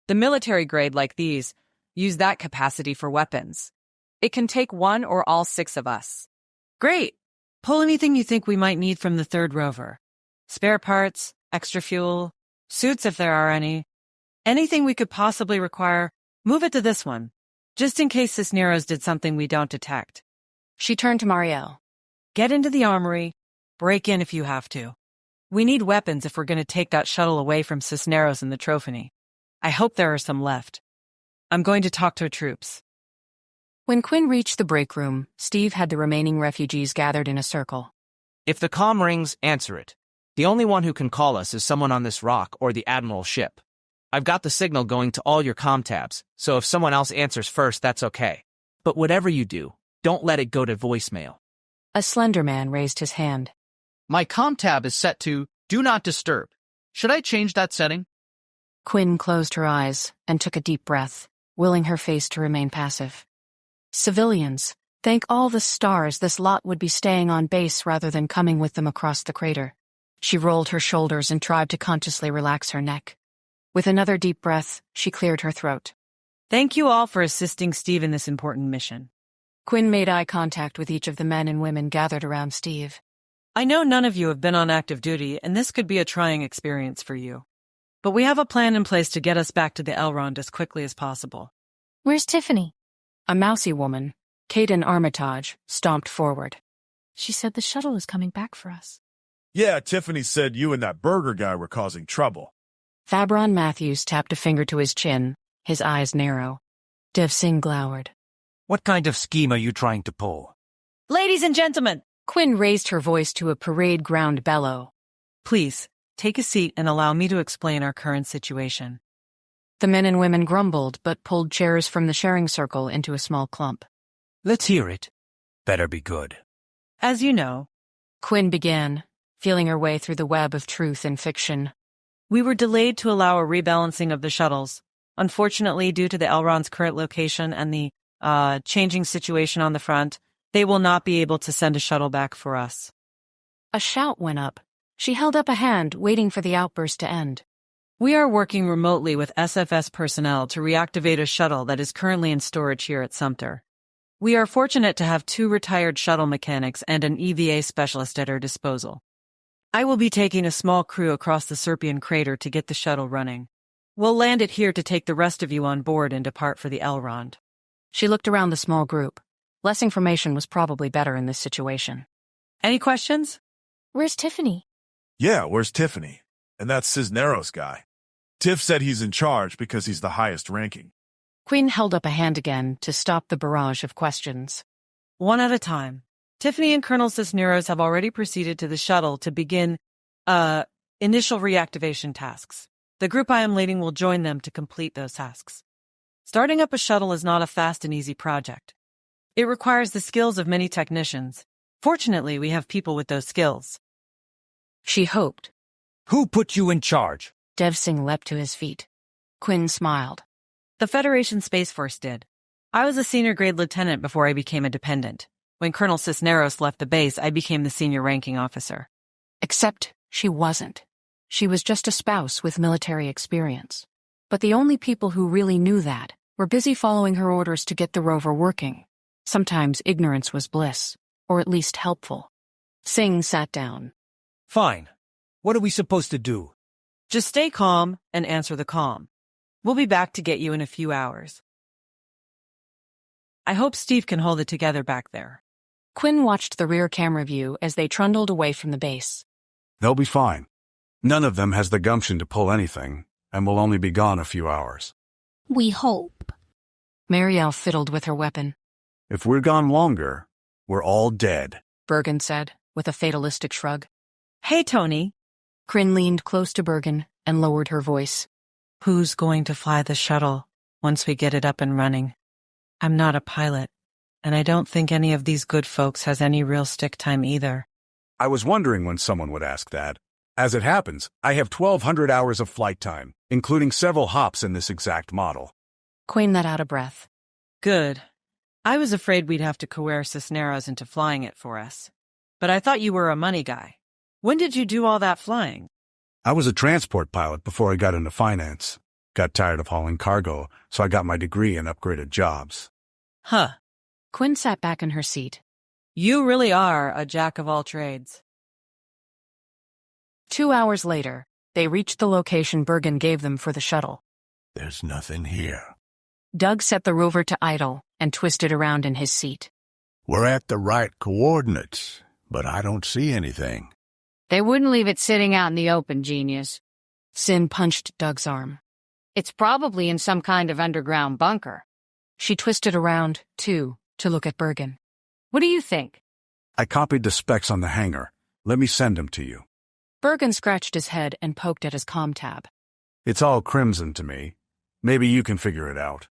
The military grade like these use that capacity for weapons. It can take 1 or all 6 of us. Great! Pull anything you think we might need from the 3rd rover. Spare parts, extra fuel, suits if there are any. Anything we could possibly require, move it to this one. Just in case Cisneros did something we don't detect. She turned to Marielle. Get into the armory. Break in if you have to. We need weapons if we're going to take that shuttle away from Cisneros and the Trophony. I hope there are some left. I'm going to talk to our troops. When Quinn reached the break room, Steve had the remaining refugees gathered in a circle. If the comm rings, answer it. The only one who can call us is someone on this rock or the Admiral's ship. I've got the signal going to all your comm tabs, so if someone else answers first, that's okay. But whatever you do, don't let it go to voicemail. A slender man raised his hand. My comm tab is set to Do Not Disturb. Should I change that setting? Quinn closed her eyes and took a deep breath, willing her face to remain passive. Civilians, thank all the stars this lot would be staying on base rather than coming with them across the crater. She rolled her shoulders and tried to consciously relax her neck. With another deep breath, she cleared her throat. Thank you all for assisting Steve in this important mission. Quinn made eye contact with each of the men and women gathered around Steve. I know none of you have been on active duty, and this could be a trying experience for you. But we have a plan in place to get us back to the Elrond as quickly as possible. Where's Tiffany? A mousy woman, Caden Armitage, stomped forward. She said the shuttle is coming back for us. Yeah, Tiffany said you and that burger guy were causing trouble. Fabron Matthews tapped a finger to his chin, his eyes narrow. Dev Singh glowered. What kind of scheme are you trying to pull? Ladies and gentlemen! Quinn raised her voice to a parade ground bellow. Please, take a seat and allow me to explain our current situation. The men and women grumbled but pulled chairs from the sharing circle into a small clump. Let's hear it. Better be good. As you know, Quinn began, feeling her way through the web of truth and fiction. We were delayed to allow a rebalancing of the shuttles. Unfortunately, due to the Elrond's current location and the changing situation on the front, they will not be able to send a shuttle back for us. A shout went up. She held up a hand, waiting for the outburst to end. We are working remotely with SFS personnel to reactivate a shuttle that is currently in storage here at Sumpter. We are fortunate to have 2 retired shuttle mechanics and an EVA specialist at our disposal. I will be taking a small crew across the Serpian crater to get the shuttle running. We'll land it here to take the rest of you on board and depart for the Elrond. She looked around the small group. Less information was probably better in this situation. Any questions? Where's Tiffany? Yeah, where's Tiffany? And that Cisneros guy. Tiff said he's in charge because he's the highest ranking. Quinn held up a hand again to stop the barrage of questions. One at a time. Tiffany and Colonel Cisneros have already proceeded to the shuttle to begin, initial reactivation tasks. The group I am leading will join them to complete those tasks. Starting up a shuttle is not a fast and easy project. It requires the skills of many technicians. Fortunately, we have people with those skills. She hoped. Who put you in charge? Dev Singh leapt to his feet. Quinn smiled. The Federation Space Force did. I was a senior grade lieutenant before I became a dependent. When Colonel Cisneros left the base, I became the senior ranking officer. Except she wasn't. She was just a spouse with military experience. But the only people who really knew that were busy following her orders to get the rover working. Sometimes ignorance was bliss, or at least helpful. Singh sat down. Fine. What are we supposed to do? Just stay calm and answer the comm. We'll be back to get you in a few hours. I hope Steve can hold it together back there. Quinn watched the rear camera view as they trundled away from the base. They'll be fine. None of them has the gumption to pull anything, and will only be gone a few hours. We hope. Marielle fiddled with her weapon. If we're gone longer, we're all dead, Bergen said, with a fatalistic shrug. Hey, Tony. Quinn leaned close to Bergen and lowered her voice. Who's going to fly the shuttle once we get it up and running? I'm not a pilot, and I don't think any of these good folks has any real stick time either. I was wondering when someone would ask that. As it happens, I have 1,200 hours of flight time, including several hops in this exact model. Quinn let out a breath. Good. I was afraid we'd have to coerce Cisneros into flying it for us. But I thought you were a money guy. When did you do all that flying? I was a transport pilot before I got into finance. Got tired of hauling cargo, so I got my degree and upgraded jobs. Huh. Quinn sat back in her seat. You really are a jack of all trades. 2 hours later, they reached the location Bergen gave them for the shuttle. There's nothing here. Doug set the rover to idle and twisted around in his seat. We're at the right coordinates, but I don't see anything. They wouldn't leave it sitting out in the open, genius. Sin punched Doug's arm. It's probably in some kind of underground bunker. She twisted around, too, to look at Bergen. What do you think? I copied the specs on the hangar. Let me send them to you. Bergen scratched his head and poked at his comm tab. It's all Crimson to me. Maybe you can figure it out.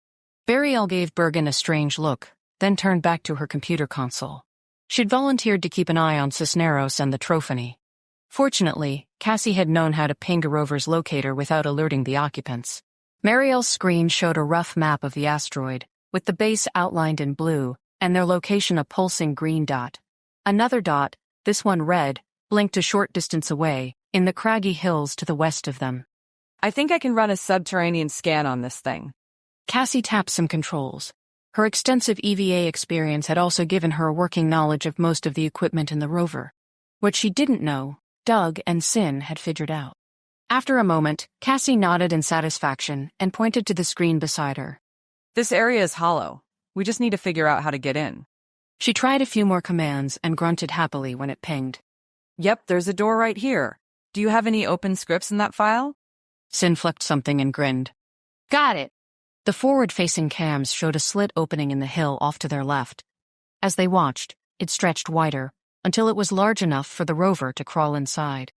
Burial gave Bergen a strange look, then turned back to her computer console. She'd volunteered to keep an eye on Cisneros and the Trophony. Fortunately, Cassie had known how to ping a rover's locator without alerting the occupants. Mariel's screen showed a rough map of the asteroid, with the base outlined in blue, and their location a pulsing green dot. Another dot, this one red, blinked a short distance away, in the craggy hills to the west of them. I think I can run a subterranean scan on this thing. Cassie tapped some controls. Her extensive EVA experience had also given her a working knowledge of most of the equipment in the rover. What she didn't know, Doug and Sin had figured out. After a moment, Cassie nodded in satisfaction and pointed to the screen beside her. This area is hollow. We just need to figure out how to get in. She tried a few more commands and grunted happily when it pinged. Yep, there's a door right here. Do you have any open scripts in that file? Sin flipped something and grinned. Got it. The forward-facing cams showed a slit opening in the hill off to their left. As they watched, it stretched wider, until it was large enough for the rover to crawl inside.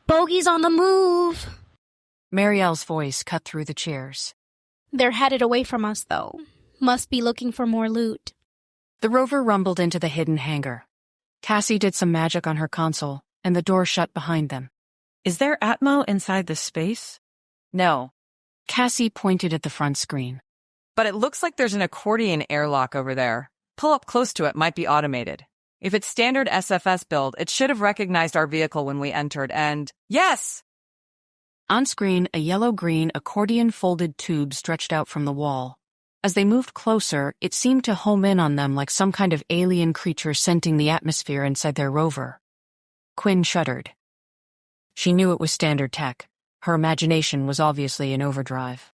Bogey's on the move! Marielle's voice cut through the cheers. They're headed away from us, though. Must be looking for more loot. The rover rumbled into the hidden hangar. Cassie did some magic on her console, and the door shut behind them. Is there Atmo inside the space? No. Cassie pointed at the front screen. But it looks like there's an accordion airlock over there. Pull up close to it might be automated. If it's standard SFS build, it should have recognized our vehicle when we entered and... Yes! On screen, a yellow-green accordion-folded tube stretched out from the wall. As they moved closer, it seemed to home in on them like some kind of alien creature scenting the atmosphere inside their rover. Quinn shuddered. She knew it was standard tech. Her imagination was obviously in overdrive.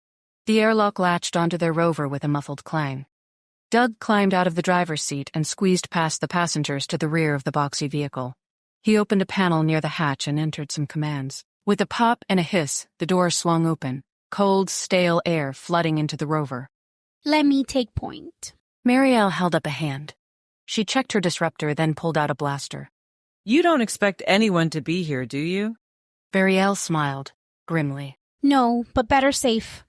The airlock latched onto their rover with a muffled clang. Doug climbed out of the driver's seat and squeezed past the passengers to the rear of the boxy vehicle. He opened a panel near the hatch and entered some commands. With a pop and a hiss, the door swung open, cold, stale air flooding into the rover. Let me take point. Marielle held up a hand. She checked her disruptor, then pulled out a blaster. You don't expect anyone to be here, do you? Marielle smiled, grimly. No, but better safe.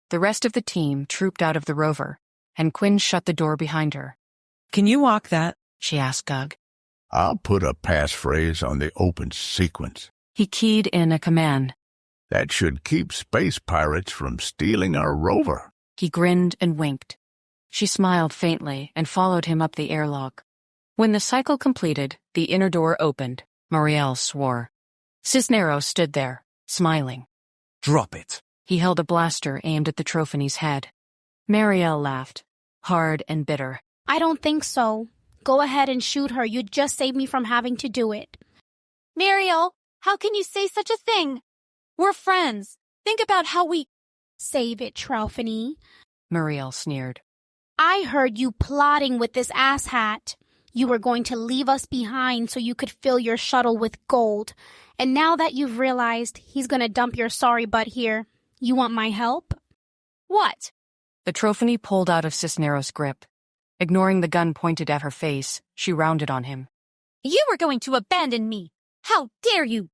The rest of the team trooped out of the rover, and Quinn shut the door behind her. Can you walk that? She asked Doug. I'll put a passphrase on the open sequence. He keyed in a command. That should keep space pirates from stealing our rover. He grinned and winked. She smiled faintly and followed him up the airlock. When the cycle completed, the inner door opened. Marielle swore. Cisneros stood there, smiling. Drop it. He held a blaster aimed at the Trophony's head. Marielle laughed, hard and bitter. I don't think so. Go ahead and shoot her. You just saved me from having to do it. Mariel, how can you say such a thing? We're friends. Think about how we... Save it, Trophony. Marielle sneered. I heard you plotting with this asshat. You were going to leave us behind so you could fill your shuttle with gold. And now that you've realized he's going to dump your sorry butt here, you want my help? What? The Trophony pulled out of Cisneros' grip. Ignoring the gun pointed at her face, she rounded on him. You were going to abandon me. How dare you?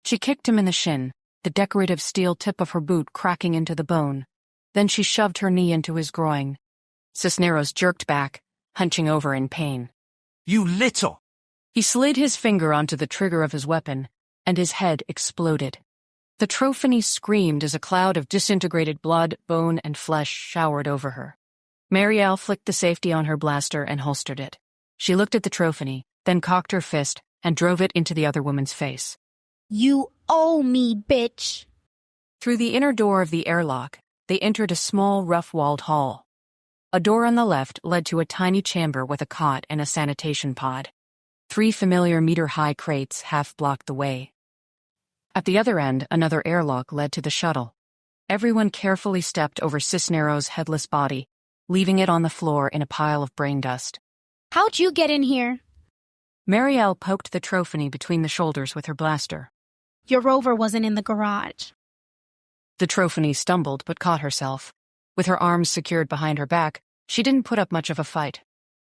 She kicked him in the shin, the decorative steel tip of her boot cracking into the bone. Then she shoved her knee into his groin. Cisneros jerked back, hunching over in pain. You little! He slid his finger onto the trigger of his weapon, and his head exploded. The Trophony screamed as a cloud of disintegrated blood, bone, and flesh showered over her. Marielle flicked the safety on her blaster and holstered it. She looked at the Trophony, then cocked her fist and drove it into the other woman's face. You owe me, bitch! Through the inner door of the airlock, they entered a small, rough-walled hall. A door on the left led to a tiny chamber with a cot and a sanitation pod. 3 familiar meter-high crates half blocked the way. At the other end, another airlock led to the shuttle. Everyone carefully stepped over Cisneros' headless body, leaving it on the floor in a pile of brain dust. How'd you get in here? Marielle poked the Trophony between the shoulders with her blaster. Your rover wasn't in the garage. The Trophony stumbled but caught herself. With her arms secured behind her back, she didn't put up much of a fight.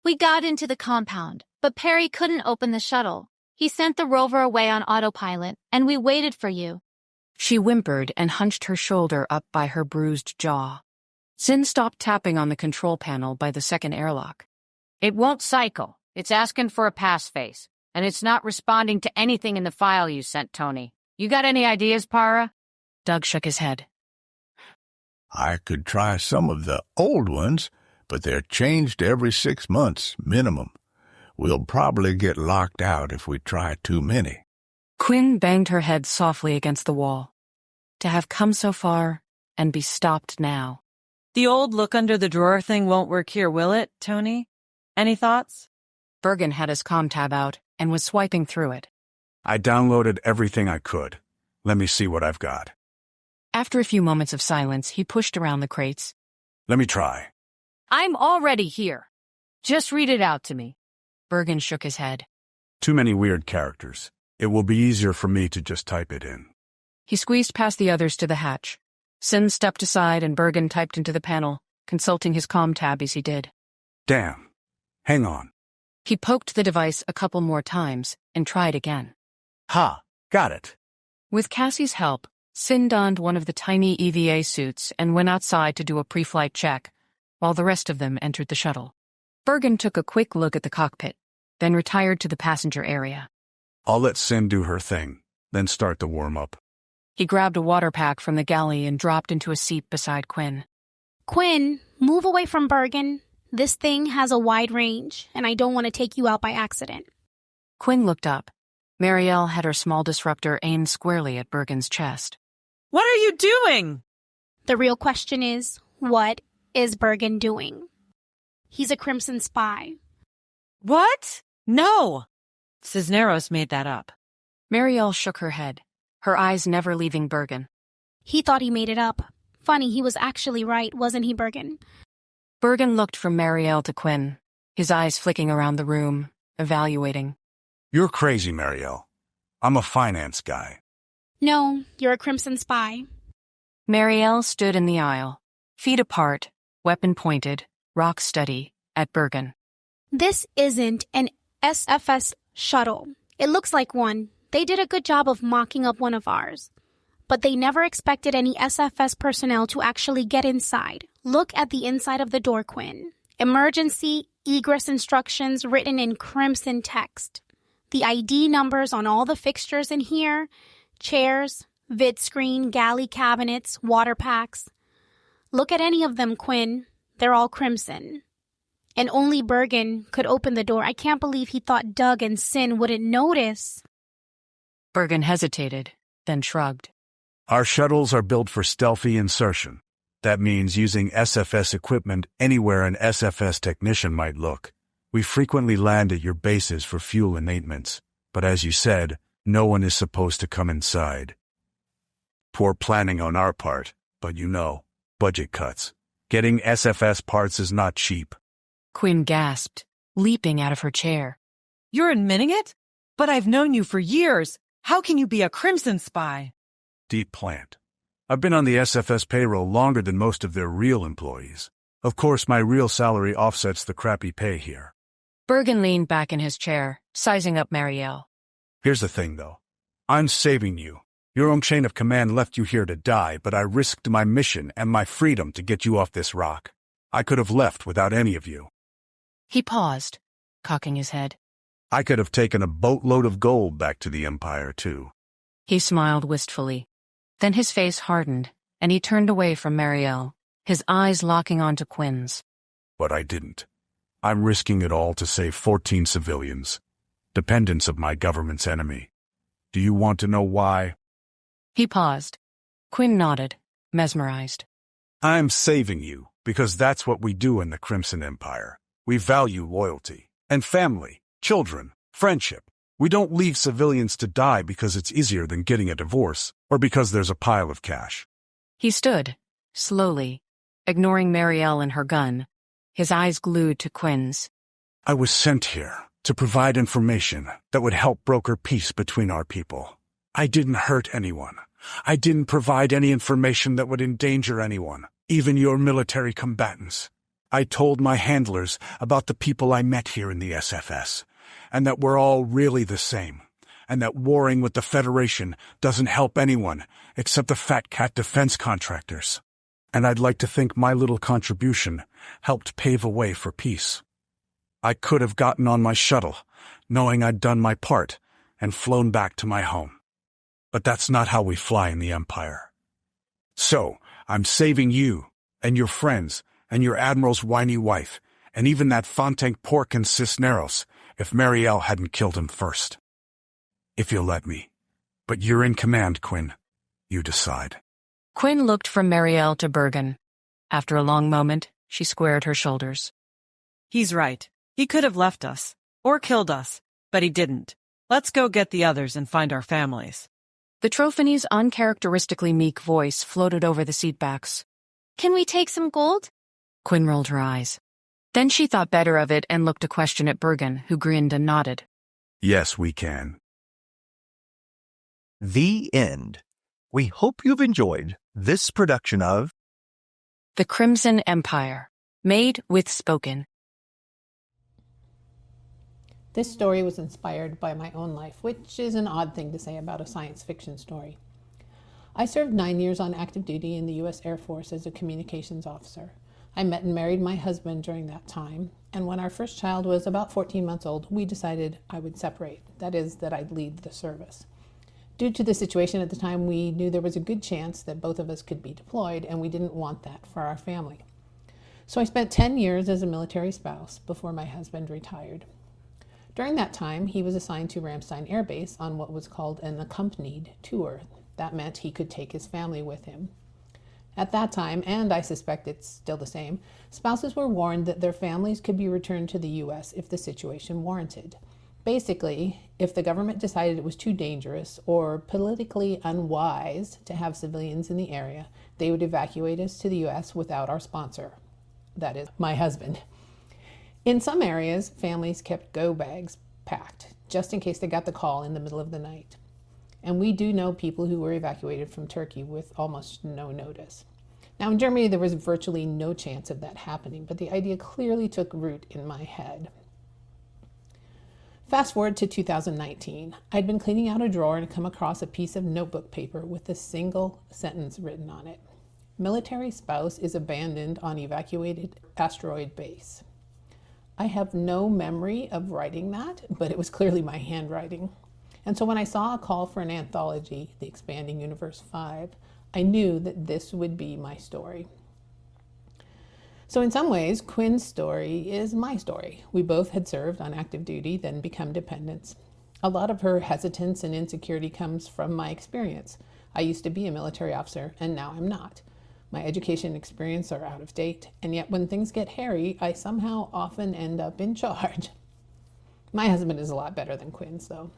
We got into the compound, but Perry couldn't open the shuttle. He sent the rover away on autopilot, and we waited for you. She whimpered and hunched her shoulder up by her bruised jaw. Sin stopped tapping on the control panel by the second airlock. It won't cycle. It's asking for a pass face, and it's not responding to anything in the file you sent, Tony. You got any ideas, Para? Doug shook his head. I could try some of the old ones, but they're changed every 6 months, minimum. We'll probably get locked out if we try too many. Quinn banged her head softly against the wall. To have come so far and be stopped now. The old look-under-the-drawer thing won't work here, will it, Tony? Any thoughts? Bergen had his comm tab out and was swiping through it. I downloaded everything I could. Let me see what I've got. After a few moments of silence, he pushed around the crates. Let me try. I'm already here. Just read it out to me. Bergen shook his head. Too many weird characters. It will be easier for me to just type it in. He squeezed past the others to the hatch. Sim stepped aside and Bergen typed into the panel, consulting his comm tab as he did. Damn. Hang on. He poked the device a couple more times and tried again. Ha! Got it. With Cassie's help, Sin donned one of the tiny EVA suits and went outside to do a pre-flight check, while the rest of them entered the shuttle. Bergen took a quick look at the cockpit, then retired to the passenger area. I'll let Sin do her thing, then start the warm-up. He grabbed a water pack from the galley and dropped into a seat beside Quinn. Quinn, move away from Bergen. This thing has a wide range, and I don't want to take you out by accident. Quinn looked up. Marielle had her small disruptor aimed squarely at Bergen's chest. What are you doing? The real question is, what is Bergen doing? He's a Krimson spy. What? No. Cisneros made that up. Marielle shook her head, her eyes never leaving Bergen. He thought he made it up. Funny, he was actually right, wasn't he, Bergen? Bergen looked from Marielle to Quinn, his eyes flicking around the room, evaluating. You're crazy, Marielle. I'm a finance guy. No, you're a Krimson spy. Marielle stood in the aisle, feet apart, weapon pointed, rock steady, at Bergen. This isn't an SFS shuttle. It looks like one. They did a good job of mocking up one of ours. But they never expected any SFS personnel to actually get inside. Look at the inside of the door, Quinn. Emergency egress instructions written in crimson text. The ID numbers on all the fixtures in here. Chairs, vid screen, galley cabinets, water packs. Look at any of them, Quinn. They're all crimson. And only Bergen could open the door. I can't believe he thought Doug and Sin wouldn't notice. Bergen hesitated, then shrugged. Our shuttles are built for stealthy insertion. That means using SFS equipment anywhere an SFS technician might look. We frequently land at your bases for fuel enablements, but as you said, no one is supposed to come inside. Poor planning on our part, but budget cuts. Getting SFS parts is not cheap. Quinn gasped, leaping out of her chair. You're admitting it? But I've known you for years. How can you be a Krimson spy? Deep plant. I've been on the SFS payroll longer than most of their real employees. Of course, my real salary offsets the crappy pay here. Bergen leaned back in his chair, sizing up Marielle. Here's the thing, though. I'm saving you. Your own chain of command left you here to die, but I risked my mission and my freedom to get you off this rock. I could have left without any of you. He paused, cocking his head. I could have taken a boatload of gold back to the Empire, too. He smiled wistfully. Then his face hardened, and he turned away from Marielle, his eyes locking onto Quinn's. But I didn't. I'm risking it all to save 14 civilians, dependents of my government's enemy. Do you want to know why? He paused. Quinn nodded, mesmerized. I'm saving you, because that's what we do in the Crimson Empire. We value loyalty, and family, children, friendship. We don't leave civilians to die because it's easier than getting a divorce, or because there's a pile of cash. He stood, slowly, ignoring Marielle and her gun, his eyes glued to Quinn's. I was sent here to provide information that would help broker peace between our people. I didn't hurt anyone. I didn't provide any information that would endanger anyone, even your military combatants. I told my handlers about the people I met here in the SFS, and that we're all really the same, and that warring with the Federation doesn't help anyone except the fat cat defense contractors. And I'd like to think my little contribution helped pave a way for peace. I could have gotten on my shuttle, knowing I'd done my part, and flown back to my home. But that's not how we fly in the Empire. So, I'm saving you, and your friends, and your Admiral's whiny wife, and even that Fontank pork and Cisneros, if Marielle hadn't killed him first. If you'll let me. But you're in command, Quinn. You decide. Quinn looked from Marielle to Bergen. After a long moment, she squared her shoulders. He's right. He could have left us, or killed us, but he didn't. Let's go get the others and find our families. The Trophony's uncharacteristically meek voice floated over the seatbacks. Can we take some gold? Quinn rolled her eyes. Then she thought better of it and looked a question at Bergen, who grinned and nodded. Yes, we can. The end. We hope you've enjoyed this production of The Crimson Empire, made with spoken. This story was inspired by my own life, which is an odd thing to say about a science fiction story. I served 9 years on active duty in the U.S. Air Force as a communications officer. I met and married my husband during that time, and when our first child was about 14 months old, we decided I would separate. That is, that I'd leave the service. Due to the situation at the time, we knew there was a good chance that both of us could be deployed, and we didn't want that for our family. So I spent 10 years as a military spouse before my husband retired. During that time, he was assigned to Ramstein Air Base on what was called an accompanied tour. That meant he could take his family with him. At that time, and I suspect it's still the same, spouses were warned that their families could be returned to the U.S. if the situation warranted. Basically, if the government decided it was too dangerous or politically unwise to have civilians in the area, they would evacuate us to the U.S. without our sponsor. That is, my husband. In some areas, families kept go bags packed, just in case they got the call in the middle of the night. And we do know people who were evacuated from Turkey with almost no notice. Now in Germany, there was virtually no chance of that happening, but the idea clearly took root in my head. Fast forward to 2019. I'd been cleaning out a drawer and come across a piece of notebook paper with a single sentence written on it. Military spouse is abandoned on evacuated asteroid base. I have no memory of writing that, but it was clearly my handwriting. And so when I saw a call for an anthology, The Expanding Universe 5, I knew that this would be my story. So in some ways, Quinn's story is my story. We both had served on active duty, then become dependents. A lot of her hesitance and insecurity comes from my experience. I used to be a military officer, and now I'm not. My education and experience are out of date, and yet when things get hairy, I somehow often end up in charge. My husband is a lot better than Quinn's, though.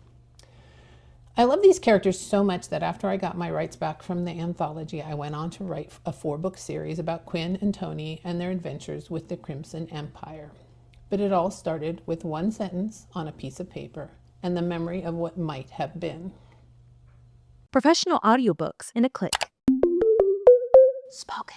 I love these characters so much that after I got my rights back from the anthology, I went on to write a 4-book series about Quinn and Tony and their adventures with the Crimson Empire. But it all started with one sentence on a piece of paper and the memory of what might have been. Professional audiobooks in a click. Spoken.